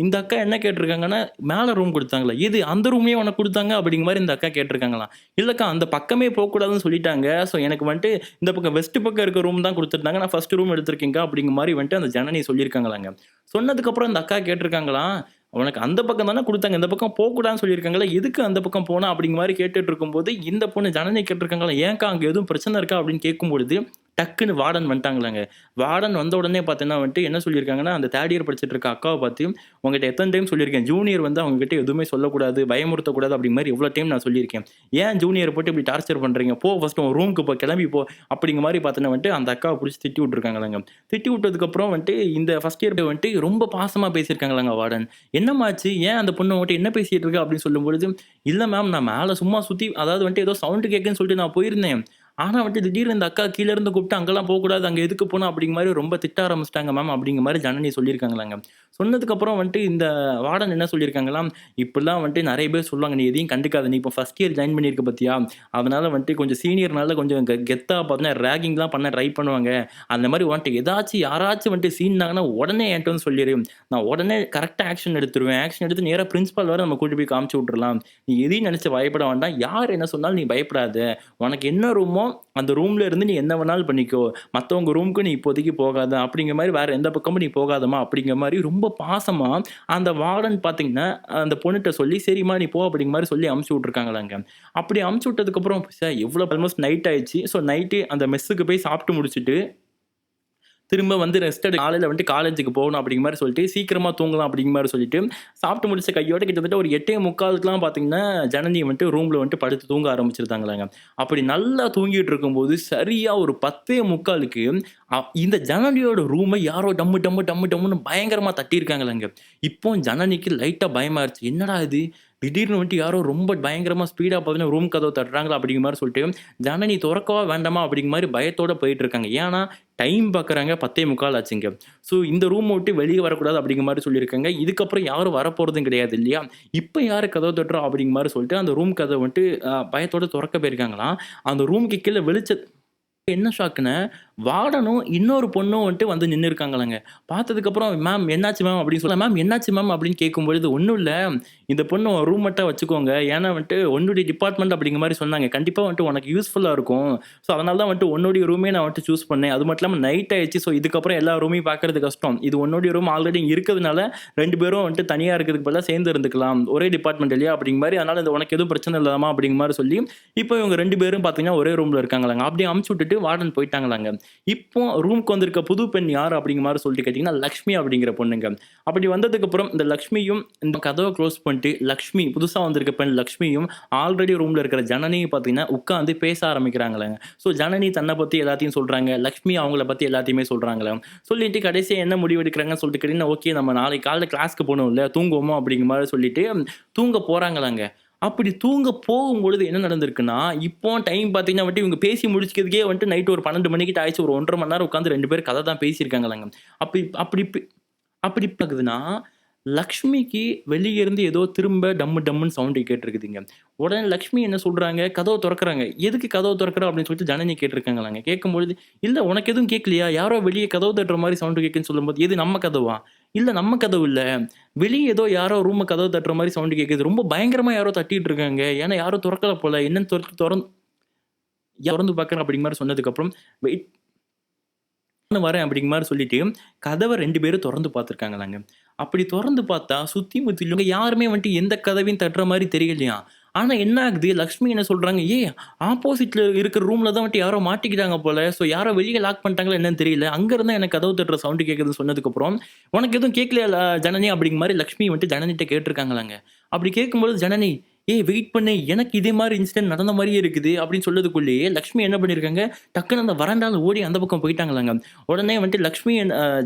இந்த அக்கா என்ன கேட்டிருக்காங்கன்னா, "மேல ரூம் குடுத்தாங்களா? எது அந்த ரூமையே உனக்கு குடுத்தாங்க?" அப்படிங்கிற மாரி இந்த அக்கா கேட்டிருக்காங்களாம். "இல்லக்கா அந்த பக்கமே போக்கூடாதுன்னு சொல்லிட்டாங்க. ஸோ எனக்கு வந்துட்டு இந்த பக்கம் வெஸ்ட் பக்கம் இருக்க ரூம் தான் குடுத்துருந்தாங்க. நான் ஃபர்ஸ்ட் ரூம் எடுத்திருக்கேன்க்கா" அப்படிங்கிற மாரி வந்துட்டு அந்த ஜனனி சொல்லியிருக்காங்களாங்க. சொன்னதுக்கப்புறம் இந்த அக்கா கேட்டிருக்காங்களாம், "உனக்கு அந்த பக்கம் தானே குடுத்தாங்க. இந்த பக்கம் போக்கூடாதுன்னு சொல்லியிருக்காங்கல்ல. எதுக்கு அந்த பக்கம் போன?" அப்படிங்கிற மாரி கேட்டுட்டு இருக்கும்போது, இந்த பொண்ணு ஜனனி கேட்டிருக்காங்களாம், "ஏன்க்கா அங்க எதுவும் பிரச்சனை இருக்கா?" அப்படின்னு கேட்கும்பொழுது, டக்குன்னு வார்டன் வந்துட்டாங்களாங்க. வார்டன் வந்த உடனே பார்த்தீங்கன்னா வந்துட்டு என்ன சொல்லியிருக்காங்கன்னா, அந்த 3 இயர் படிச்சுட்டு இருக்க அக்காவ பார்த்து, "உன்கிட்ட எத்தன டைம் சொல்லியிருக்கேன். ஜூனியர் வந்து அவங்க கிட்ட எதுவுமே சொல்லக்கூடாது, பயமுறுத்தக்கூடாது அப்படிங்கிற மாரி எவ்வளோ டைம் நான் சொல்லியிருக்கேன். ஏன் ஜூனியர போட்டு இப்படி டார்ச்சர் பண்றீங்க? போ ஃபர்ஸ்ட்டு உன் ரூமுக்கு போ. கிளம்பி போ." அப்படிங்கிற மாரி பார்த்தீங்கன்னா வந்துட்டு அந்த அக்காவ புடிச்சு திட்டி விட்டுருக்காங்களாங்க. திட்டி விட்டதுக்கப்புறம் வந்துட்டு இந்த ஃபர்ஸ்ட் இயர் வந்துட்டு ரொம்ப பாசமா பேசியிருக்காங்களாங்க வார்டன். "என்னம்மா ஆச்சு? ஏன் அந்த பொண்ணு உன்கிட்ட என்ன பேசிட்டு இருக்கா?" அப்படின்னு சொல்லும்பொழுது, "இல்ல மேம் நான் மேல சும்மா சுத்தி அதாவது வந்துட்டு ஏதோ சவுண்ட் கேட்குதுன்னு சொல்லிட்டு நான் போயிருந்தேன். ஆனா வந்துட்டு திடீர்னு இந்த அக்கா கீழ இருந்து கூப்பிட்டு அங்கலாம் போக்கூடாது. அங்க எதுக்கு போன?" அப்படிங்கிற மாரி ரொம்ப திட்ட ஆரம்பிச்சுட்டாங்க மேம் அப்படிங்கிற மாரி ஜனனி சொல்லியிருக்காங்களாங்க. சொன்னதுக்கப்புறம் வந்துட்டு இந்த வார்டன் என்ன சொல்லியிருக்காங்களாம், "இப்படிலாம் வந்துட்டு நெறைய பேர் சொல்லுவாங்க. நீ எதையும் கண்டுக்காத. நீ இப்போ ஃபர்ஸ்ட் இயர் ஜாயின் பண்ணியிருக்க பார்த்தியா? அதனால வந்துட்டு கொஞ்சம் சீனியர்னால கொஞ்சம் கெத்தா பார்த்தீங்கன்னா ராகிங்லாம் பண்ண ட்ரை பண்ணுவாங்க. அந்த மாரி உன்ட்ட ஏதாச்சும் யாராச்சும் வந்துட்டு சீண்டுனாங்கன்னா உடனே என்ட்ட வந்து சொல்லிரு. நான் உடனே கரெக்ட்டா ஆக்ஷன் எடுத்துருவேன். ஆக்ஷன் எடுத்து நேரா பிரின்சிபால் வர நம்ம கூட்டிட்டு போய் காமிச்சு விட்டுறலாம். நீ எதையும் நெனச்சு பயப்பட வேண்டாம். யார் என்ன சொன்னாலும் நீ பயப்படாத. உனக்கு என்ன ரூமோ அந்த ரூம்ல இருந்து நீ என்ன வேணாலும் பண்ணிக்கோ. மத்தவங்க ரூமுக்கு நீ இப்போதைக்கு போகாத." அப்படிங்கிற மாரி "வேற எந்த பக்கமும் நீ போகாதம்மா." அப்படிங்கிற மாரி ரொம்ப பாசமா அந்த வார்டன் பார்த்தீங்கன்னா, அந்த பொண்ணுட்ட சொல்லி, "சரிம்மா நீ போ." அப்படிங்கிற மாரி சொல்லி அனுப்பிச்சு விட்டுருக்காங்களாங்க. அப்படி அனுப்பிச்சு விட்டதுக்கப்புறம் எவ்வளோ ஆல்மோஸ்ட் நைட் ஆயிடுச்சு. ஸோ நைட்டு அந்த மெஸ்ஸுக்கு போய் சாப்பிட்டு முடிச்சுட்டு திரும்ப வந்து ரெஸ்ட் காலையில வந்துட்டு காலேஜுக்கு போகணும் அப்படிங்கிற மாரி சொல்லிட்டு, சீக்கிரமா தூங்கலாம் அப்படிங்கிற மாரி சொல்லிட்டு, சாப்பிட்டு முடிச்ச கையோட கிட்டத்தட்ட ஒரு 8:45க்குலாம் பார்த்தீங்கன்னா, ஜனனி வந்துட்டு ரூம்ல வந்துட்டு படுத்து தூங்க ஆரம்பிச்சுருந்தாங்களாங்க. அப்படி நல்லா தூங்கிட்டு இருக்கும்போது, சரியா ஒரு 10:45க்கு இந்த ஜனனியோட ரூம யாரோ டம்மு டம்மு டம்மு டம்முன்னு பயங்கரமா தட்டியிருக்காங்களாங்க. இப்போ ஜனனிக்கு லைட்டா பயமாயிருச்சு. என்னடா இது? திடீர்னு வந்துட்டு யாரோ ரொம்ப பயங்கரமா ஸ்பீடா பார்த்தீங்கன்னா, ரூம் கதவ தட்டுறாங்களா அப்படிங்கிற மாரி சொல்லிட்டு, ஜனனி தொறக்கவா வேண்டாமா அப்படிங்கிற மாரி பயத்தோட போயிட்டு இருக்காங்க. ஏன்னா, டைம் பார்க்குறாங்க 10:45 ஆச்சுங்க. ஸோ இந்த ரூம விட்டு வெளிய வரக்கூடாது அப்படிங்கிற மாரி சொல்லியிருக்காங்க. இதுக்கப்புறம் யாரும் வரப்போறதும் கிடையாது இல்லையா? இப்ப யாரு கதவ தட்டுறா அப்படிங்கிற மாரி சொல்லிட்டு, அந்த ரூம் கதவ வந்துட்டு பயத்தோட தொறக்க போயிருக்காங்களாம். அந்த ரூமுக்கு கீழ என்ன ஷாக்குன்னா, வார்டனும் இன்னொரு பொண்ணும் வந்துட்டு வந்து நின்னுருக்காங்களாங்க. பார்த்ததுக்கப்புறம், "மேம் என்னாச்சு மேம்?" அப்படின்னு சொல்ல, "மேம் என்னாச்சு மேம்?" அப்படின்னு கேட்கும்பொழுது, "ஒண்ணும் இல்ல. இந்த பொண்ணு உன் ரூம்மேட்டா வச்சுக்கோங்க. ஏன்னா வந்துட்டு உன்னுடைய டிபார்ட்மெண்ட் அப்படிங்கிற மாரி சொன்னாங்க. கண்டிப்பா வந்துட்டு உனக்கு யூஸ்ஃபுல்லா இருக்கும். ஸோ அதனால தான் வந்துட்டு உன்னுடைய ரூமே நான் வந்துட்டு சூஸ் பண்ணேன். அது மட்டும் இல்லாம நைட் ஆயிடுச்சு. ஸோ இதுக்கப்புறம் எல்லா ரூமையும் பார்க்கறது கஷ்டம். இது உன்னுடைய ரூம் ஆல்ரெடி இங்க இருக்கிறதுனால 2 பேரும் வந்துட்டு தனியா இருக்கிறதுக்கு பதிலா சேர்ந்து இருந்துக்கலாம். ஒரே டிபார்ட்மெண்ட் இல்லையா? அப்படிங்கிற மாரி. அதனால இது உனக்கு எதுவும் பிரச்சனை இல்லலாமா?" அப்படிங்கிற மாரி சொல்லி, இப்போ இவங்க 2 பேரும் பார்த்தீங்கன்னா, ஒரே ரூம்ல இருக்காங்களாங்க. அப்படியே அனுப்பிச்சு விட்டுட்டு வார்டன் போயிட்டாங்களாங்க. இப்போ ரூம்க்கு வந்திருக்க புது பெண் யார் அப்படிங்கிற மாரி சொல்லிட்டு கேட்டீங்கன்னா, லக்ஷ்மி அப்படிங்கிற பொண்ணுங்க. அப்படி வந்ததுக்கப்புறம் இந்த லக்ஷ்மியும் இந்த கதவ க்ளோஸ் பண்ணிட்டு, லக்ஷ்மி புதுசா வந்திருக்க பெண் லக்ஷ்மியும் ஆல்ரெடி ரூம்ல இருக்கிற ஜனனியும் பார்த்தீங்கன்னா, உட்கார்ந்து பேச ஆரம்பிக்கிறாங்களாங்க. ஸோ ஜனனி தன்ன பத்தி எல்லாத்தையும் சொல்றாங்க. லக்ஷ்மி அவங்கள பத்தி எல்லாத்தையுமே சொல்றாங்களாம். சொல்லிட்டு கடைசியா என்ன முடிவு எடுக்கிறாங்கன்னு சொல்லிட்டு கேட்டீங்கன்னா, ஓகே நம்ம நாளைக்கு காலைல கிளாஸ்க்கு போணும்ல, தூங்குவோமா அப்படிங்கிற மாரி சொல்லிட்டு தூங்க போறாங்களாங்க. அப்படி தூங்க போகும்பொழுது என்ன நடந்திருக்குன்னா, இப்போ டைம் பார்த்தீங்கன்னா வந்துட்டு இவங்க பேசி முடிச்சுக்கிறதுக்கே வந்துட்டு நைட் ஒரு 12 மணிக்கிட்ட ஆயிடுச்சு. ஒரு 1 1/2 மணி நேரம் உட்கார்ந்து 2 பேரும் கத தான் பேசியிருக்காங்களாங்க. அப்படி அப்படி அப்படி பாக்குதுன்னா, லக்ஷ்மிக்கு வெளிய இருந்து ஏதோ திரும்ப டம்மு டம்முன்னு சவுண்ட் கேட்டிருக்குதுங்க. உடனே லக்ஷ்மி என்ன சொல்றாங்க, கதவ தொறக்குறாங்க. "எதுக்கு கதவ தொறக்குற?" அப்படின்னு சொல்லிட்டு ஜனனி கேட்டிருக்காங்களாங்க. கேட்கும்பொழுது, "இல்ல உனக்கு எதுவும் கேட்கலையா? யாரோ வெளிய கதவு தட்டுற மாரி சவுண்ட் கேட்குதுன்னு" சொல்லும்போது, "எது நம்ம கதவா?" "இல்ல நம்ம கதவு இல்ல. வெளிய ஏதோ யாரோ ரூம கதவு தட்டுற மாரி சவுண்ட் கேட்குது. ரொம்ப பயங்கரமா யாரோ தட்டிட்டு இருக்காங்க. ஏன்னா யாரும் தொறக்கல போல. என்னன்னு தொறந்து பார்க்குறேன்" அப்படிங்கிற மாரி சொன்னதுக்கப்புறம், வெயிட் நானும் வரேன் அப்படிங்கிற மாரி சொல்லிட்டு, கதவ 2 பேரும் தொறந்து பார்த்துருக்காங்களாங்க. அப்படி தொறந்து பார்த்தா, சுத்தி முத்திலும் யாருமே வந்துட்டு எந்த கதவையும் தட்டுற மாரி தெரியலையாம். ஆனா என்ன ஆகுது, லக்ஷ்மி என்ன சொல்றாங்க, "ஏய் ஆப்போசிட்ல இருக்கிற ரூம்ல தான் வந்துட்டு யாரோ மாட்டிக்கிட்டாங்க போல. ஸோ யாரோ வெளிய லாக் பண்ணிட்டாங்களா என்னன்னு தெரியல. அங்க இருந்து தான் எனக்கு கதவு தட்டுற சவுண்ட் கேட்குதுன்னு" சொன்னதுக்கப்புறம், "உனக்கு எதுவும் கேட்கலையா ஜனனி?" அப்படிங்கிற மாரி லக்ஷ்மி வந்துட்டு ஜனனிட்ட கேட்டுருக்காங்களாங்க. அப்படி கேட்கும்போது ஜனனி, "ஏய் வெயிட் பண்ணு. எனக்கு இதே மாரி இன்சிடென்ட் நடந்த மாரியே இருக்குது" அப்படின்னு சொல்லதுக்குள்ளேயே, லக்ஷ்மி என்ன பண்ணியிருக்காங்க, டக்குனு அந்த வராண்டால ஓடி அந்த பக்கம் போயிட்டாங்களாங்க. உடனே வந்துட்டு லக்ஷ்மி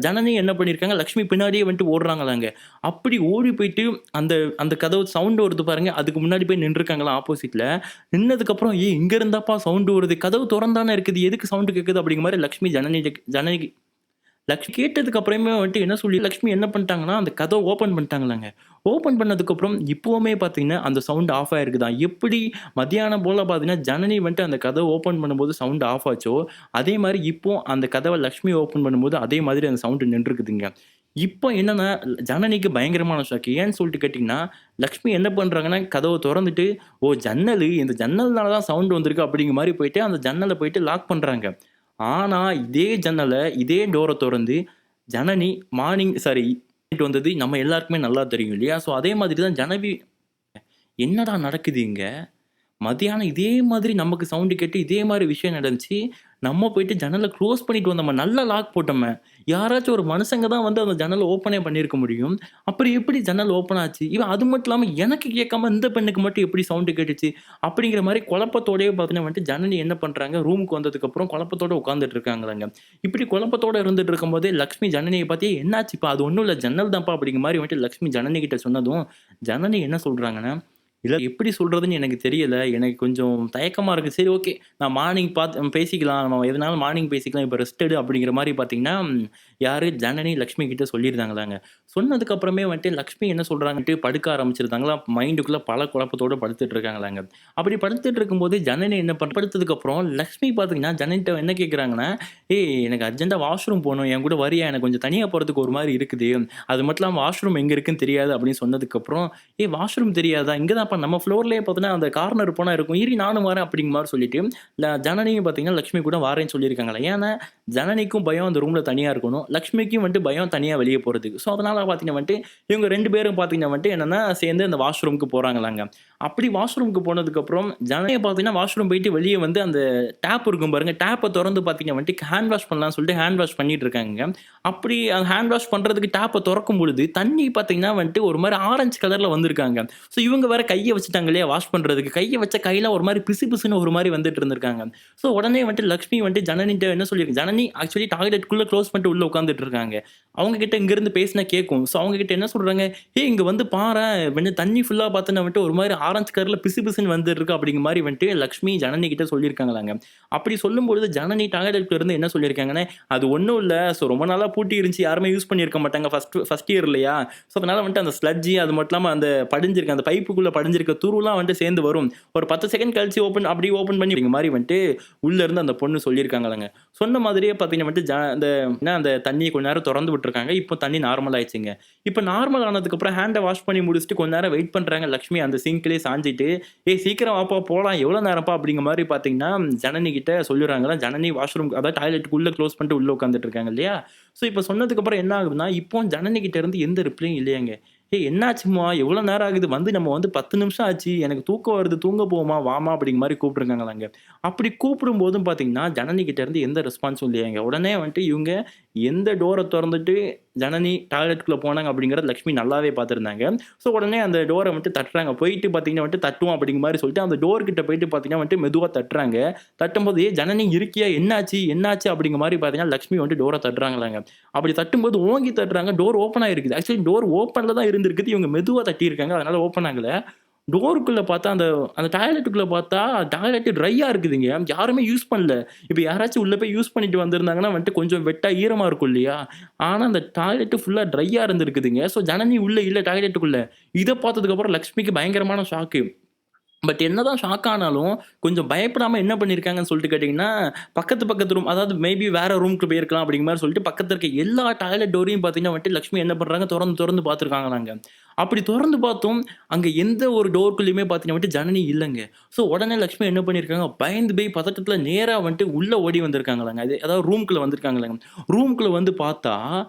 ஜனனி என்ன பண்ணியிருக்காங்க, லக்ஷ்மி பின்னாடியே வந்துட்டு ஓடுறாங்களாங்க. அப்படி ஓடி போயிட்டு அந்த அந்த கதவு சவுண்ட் வருது பாருங்க, அதுக்கு முன்னாடி போய் நின்றுருக்காங்களாம் ஆப்போசிட்ல. நின்னதுக்கப்புறம், "ஏய் இங்க இருந்தாப்பா சவுண்ட் வருது. கதவு தொறந்தானே இருக்குது. எதுக்கு சவுண்ட் கேட்குது?" அப்படிங்கிற மாரி லக்ஷ்மி கேட்டதுக்கு அப்புறமே வந்துட்டு என்ன சொல்லி லக்ஷ்மி என்ன பண்ணிட்டாங்கன்னா, அந்த கதவ ஓப்பன் பண்ணிட்டாங்களாங்க. ஓப்பன் பண்ணதுக்கப்புறம் இப்பவுமே பார்த்தீங்கன்னா, அந்த சவுண்ட் ஆஃப் ஆயிருக்குதாம். எப்படி மத்தியானம் போல பார்த்தீங்கன்னா, ஜனனி வந்துட்டு அந்த கதவ ஓப்பன் பண்ணும்போது சவுண்ட் ஆஃப் ஆச்சோ, அதே மாரி இப்போ அந்த கதவ லக்ஷ்மி ஓப்பன் பண்ணும்போது அதே மாதிரி அந்த சவுண்ட் நின்றுக்குதுங்க. இப்போ என்னன்னா, ஜனனிக்கு பயங்கரமான ஷாக். ஏன்னு சொல்லிட்டு கேட்டீங்கன்னா, லக்ஷ்மி என்ன பண்றாங்கன்னா, கதவ தொறந்துட்டு, "ஓ! ஜன்னலு. இந்த ஜன்னல்னால தான் சவுண்ட் வந்திருக்கு." அப்படிங்கிற மாரி போயிட்டு, அந்த ஜன்னல போயிட்டு லாக் பண்றாங்க. ஆனா, இதே ஜன்னல, இதே டோர தொறந்து ஜனனி மார்னிங் சாரி நைட் வந்தது நம்ம எல்லாருக்குமே நல்லா தெரியும் இல்லையா? ஸோ அதே மாதிரி தான் ஜனவி என்னடா நடக்குது இங்க? மதியானம் இதே மாதிரி நமக்கு சவுண்ட் கேட்டு இதே மாரி விஷயம் நடந்துச்சு. நம்ம போயிட்டு ஜன்னல குளோஸ் பண்ணிட்டு வந்தோமே. நல்லா லாக் போட்டோமே. யாராச்சும் ஒரு மனுசங்க தான் வந்து அந்த ஜன்னல ஓப்பனே பண்ணியிருக்க முடியும். அப்புறம் எப்படி ஜன்னல் ஓப்பன் ஆச்சு? இவன் அது மட்டும் இல்லாம எனக்கு கேட்காம இந்த பெண்ணுக்கு மட்டும் எப்படி சவுண்ட் கேட்டுச்சு? அப்படிங்கிற மாரி குழப்பத்தோடயே பார்த்தீங்கன்னா வந்துட்டு ஜனனி என்ன பண்றாங்க, ரூமுக்கு வந்ததுக்கப்புறம் குழப்பத்தோட உட்கார்ந்துட்டு இருக்காங்களாங்க. இப்படி குழப்பத்தோட இருந்துட்டு இருக்கும்போதே லக்ஷ்மி ஜனனிய பார்த்து, "ஏய் என்னாச்சுப்பா? அது ஒண்ணும் இல்ல ஜன்னல் தான்ப்பா" அப்படிங்கிற மாரி வந்துட்டு லக்ஷ்மி ஜனனி கிட்ட சொன்னதும், ஜனனி என்ன சொல்றாங்கன்னா, இல்ல எப்படி சொல்றதுன்னு எனக்கு தெரியல. எனக்கு கொஞ்சம் தயக்கமா இருக்கு. சரி ஓகே. நான் மார்னிங் பேசிக்கலாம். நம்ம எதுனாலும் மார்னிங் பேசிக்கலாம். இப்ப ரெஸ்ட் எடு அப்படிங்கிற மாரி பார்த்தீங்கன்னா, யாரு ஜனனி லக்ஷ்மி கிட்ட சொல்லியிருந்தாங்களாங்க. சொன்னதுக்கு அப்புறமே வந்துட்டு லக்ஷ்மி என்ன சொல்றாங்கன்ட்டு படுக்க ஆரம்பிச்சிருந்தாங்களா, மைண்டுக்குள்ள பல குழப்பத்தோட படுத்துட்டு இருக்காங்களாங்க. அப்படி படுத்துட்டு இருக்கும்போது ஜனனி என்ன படுத்ததுக்கு அப்புறம் லக்ஷ்மி பார்த்தீங்கன்னா, ஜனனிட்ட என்ன கேட்குறாங்கன்னா, "ஏய் எனக்கு அர்ஜென்ட்டா வாஷ்ரூம் போணும். என் கூட வரியா? எனக்கு கொஞ்சம் தனியா போறதுக்கு ஒரு மாரி இருக்குது. அது மட்டும் இல்லாம வாஷ்ரூம் எங்க இருக்குன்னு தெரியாது" அப்படின்னு சொன்னதுக்கப்புறம், "ஏய் வாஷ்ரூம் தெரியாதா? இங்க தான்ப்பா நம்ம ஃப்ளோர்லயே பார்த்தீங்கன்னா, அந்த கார்னர் போனா இருக்கும். இரு நானும் வரேன்" அப்படிங்கிற மாரி சொல்லிட்டு, ஜனனியும் பார்த்தீங்கன்னா, லக்ஷ்மி கூட வாரேன்னு சொல்லியிருக்காங்களாம். ஏன்னா, ஜனனிக்கும் பயம் அந்த ரூம்ல தனியா இருக்கணும். லக்ஷ்மிக்கும் வந்துட்டு பயம் தனியா வெளிய போறதுக்கு. ஸோ, அதனால பார்த்தீங்கன்னா வந்துட்டு, இவங்க 2 பேரும் பார்த்தீங்கன்னா வந்துட்டு என்னன்னா, சேர்ந்து அந்த வாஷ்ரூம்க்கு போறாங்களாங்க. அப்படி வாஷ்ரூம்க்கு போனதுக்கப்புறம், ஜனனி பார்த்தீங்கன்னா, வாஷ்ரூம் போயிட்டு வெளிய வந்து அந்த டேப் இருக்கும் பாருங்க, டேப்ப தொறந்து பார்த்தீங்கன்னா வந்துட்டு, ஹேண்ட் வாஷ் பண்ணலாம்னு சொல்லிட்டு ஹேண்ட் வாஷ் பண்ணிட்டு இருக்காங்கங்க. அப்படி அந்த ஹேண்ட் வாஷ் பண்றதுக்கு டேப்ப தொறக்கும் பொழுது, தண்ணி பார்த்தீங்கன்னா வந்துட்டு ஒரு மாரி ஆரஞ்சு கலர்ல வந்திருக்காங்க. ஸோ இவங்க வேற கைய வச்சுட்டாங்க இல்லையா வாஷ் பண்றதுக்கு. கைய வச்ச கையில ஒரு மாரி பிசு பிசுன்னு ஒரு மாரி வந்துட்டு இருந்திருக்காங்க. ஸோ உடனே வந்துட்டு லக்ஷ்மி வந்துட்டு ஜனனிட்ட என்ன சொல்லியிருக்கு ஜனனி ஆக்சுவலி டாய்லெட்குள்ள க்ளோஸ் பண்ணிட்டு உள்ள உட்கார்ந்துட்டு இருக்காங்க. அவங்க கிட்ட இங்கிருந்து பேசினா கேட்கும். ஸோ அவங்க கிட்ட என்ன சொல்றாங்க, "ஏய் இங்க வந்து பாரேன், கொஞ்சம் தண்ணி ஃபுல்லா பார்த்தேன்னா வந்துட்டு ஒரு மாரி ஆரஞ்சு கலர்ல பிசு பிசுன்னு வந்துட்டு இருக்கு" அப்படிங்கிற மாரி வந்துட்டு லக்ஷ்மி ஜனனி கிட்ட சொல்லியிருக்காங்களாங்க. அப்படி சொல்லும்பொழுது ஜனனி டாய்லெட்ல இருந்து என்ன சொல்லியிருக்காங்கன்னா, "அது ஒண்ணும் இல்ல. ஸோ ரொம்ப நாளா பூட்டி இருந்துச்சு. யாருமே யூஸ் பண்ணியிருக்க மாட்டாங்க. ஃபர்ஸ்ட் இயர் இல்லையா? ஸோ அதனால வந்துட்டு அந்த ஸ்லட்ஜி அது மட்டும் இல்லாம அந்த படிஞ்சிருக்க அந்த பைப்புக்குள்ள படிஞ்சிருக்க துருவெல்லாம் வந்துட்டு சேர்ந்து வரும். ஒரு 10 செகண்ட் கழிச்சு ஓப்பன் பண்ணி அப்படிங்கிற மாரி வந்துட்டு உள்ள இருந்து அந்த பொண்ணு சொல்லியிருக்காங்களாங்க. சொன்ன மாதிரியே பார்த்தீங்கன்னா வந்துட்டு அந்த தண்ணிய கொஞ்ச நேரம் தொறந்து விட்டுருக்காங்க. இப்போ தண்ணி நார்மல் ஆயிடுச்சுங்க. இப்போ நார்மல் ஆனதுக்கப்புறம் ஹேண்ட வாஷ் பண்ணி முடிச்சுட்டு கொஞ்ச நேரம் வெயிட் பண்றாங்க. லக்ஷ்மி அந்த சிங்க்லயே சாஞ்சிட்டு, "ஏய் சீக்கிரம் வாப்பா போலாம். எவ்வளோ நேரம்ப்பா?" அப்படிங்கிற மாரி பார்த்தீங்கன்னா, ஜனனி கிட்ட சொல்லிடுறாங்களாம். ஜனனி வாஷ்ரூம் அதாவது டாய்லெட்டுக்குள்ள க்ளோஸ் பண்ணிட்டு உள்ள உட்கார்ந்துட்டு இருக்காங்க இல்லையா? ஸோ இப்போ சொன்னதுக்கப்புறம் என்ன ஆகுதுன்னா, இப்போ ஜனனி கிட்ட இருந்து எந்த ரிப்ளையும் இல்லையாங்க. "ஏய் என்னாச்சும்மா? எவ்வளோ நேரம் ஆகுது? வந்து நம்ம வந்து 10 நிமிஷம் ஆச்சு. எனக்கு தூக்கம் வருது. தூங்க போவோமா? வாம்மா" அப்படிங்கிற மாரி கூப்பிட்டுருக்காங்களாங்க. அப்படி கூப்பிடும்போதும் பார்த்தீங்கன்னா, ஜனனி கிட்ட இருந்து எந்த ரெஸ்பான்ஸும் இல்லையாங்க. உடனே வந்துட்டு இவங்க எந்த டோர தொறந்துட்டு ஜனனி டாய்லெட்குள்ள போனாங்க அப்படிங்கிறத லக்ஷ்மி நல்லாவே பார்த்துருந்தாங்க. ஸோ உடனே அந்த டோர வந்துட்டு தட்டுறாங்க. போயிட்டு பார்த்தீங்கன்னா வந்துட்டு தட்டுவோம் அப்படிங்கிற மாரி சொல்லிட்டு அந்த டோர் கிட்ட போயிட்டு பார்த்தீங்கன்னா வந்துட்டு மெதுவா தட்டுறாங்க. தட்டும்போது, "ஏய் ஜனனி இருக்கியா? என்னாச்சு? என்னாச்சு?" அப்படிங்கிற மாரி பார்த்தீங்கன்னா, லக்ஷ்மி வந்துட்டு டோர தட்டுறாங்களாங்க. அப்படி தட்டும்போது ஓங்கி தட்டுறாங்க. டோர் ஓப்பன் ஆயிருக்குது. ஆக்சுவலி டோர் ஓப்பன்ல தான் இருந்திருக்குது. இவங்க மெதுவா தட்டியிருக்காங்க. அதனால ஓப்பன் ஆகல. டோருக்குள்ள பார்த்தா அந்த அந்த டாய்லெட்டுக்குள்ள பார்த்தா, டாய்லெட் ட்ரையா இருக்குதுங்க. யாருமே யூஸ் பண்ணல. இப்ப யாராச்சும் உள்ள போய் யூஸ் பண்ணிட்டு வந்திருந்தாங்கன்னா வந்துட்டு கொஞ்சம் வெட்டா ஈரமா இருக்கும் இல்லையா? ஆனா அந்த டாய்லெட் ஃபுல்லா ட்ரையா இருந்திருக்குதுங்க. ஸோ ஜனனி உள்ள இல்ல டாய்லெட்டுக்குள்ள. இத பார்த்ததுக்கப்புறம் லக்ஷ்மிக்கு பயங்கரமான ஷாக்கு. பட் என்னதான் ஷாக் ஆனாலும், கொஞ்சம் பயப்படாம என்ன பண்ணியிருக்காங்கன்னு சொல்லிட்டு கேட்டீங்கன்னா, பக்கத்து ரூம் அதாவது மேபி வேற ரூம்க்கு போயிருக்கலாம் அப்படிங்கிற மாரி சொல்லிட்டு, பக்கத்துல இருக்க எல்லா டாய்லெட் டோரையும் பார்த்தீங்கன்னா வந்துட்டு, லக்ஷ்மி என்ன பண்றாங்க, தொறந்து பார்த்துருக்காங்களாங்க. அப்படி தொறந்து பார்த்தும், அங்க எந்த ஒரு டோர்க்குள்ளயுமே பார்த்தீங்கன்னா வந்துட்டு ஜனனி இல்லங்க. ஸோ உடனே லக்ஷ்மி என்ன பண்ணியிருக்காங்க, பயந்து போய் பதட்டத்துல நேரா வந்துட்டு உள்ள ஓடி வந்திருக்காங்களாங்க. அது அதாவது ரூம்குள்ள வந்திருக்காங்களாங்க. ரூம்குள்ள வந்து பார்த்தா,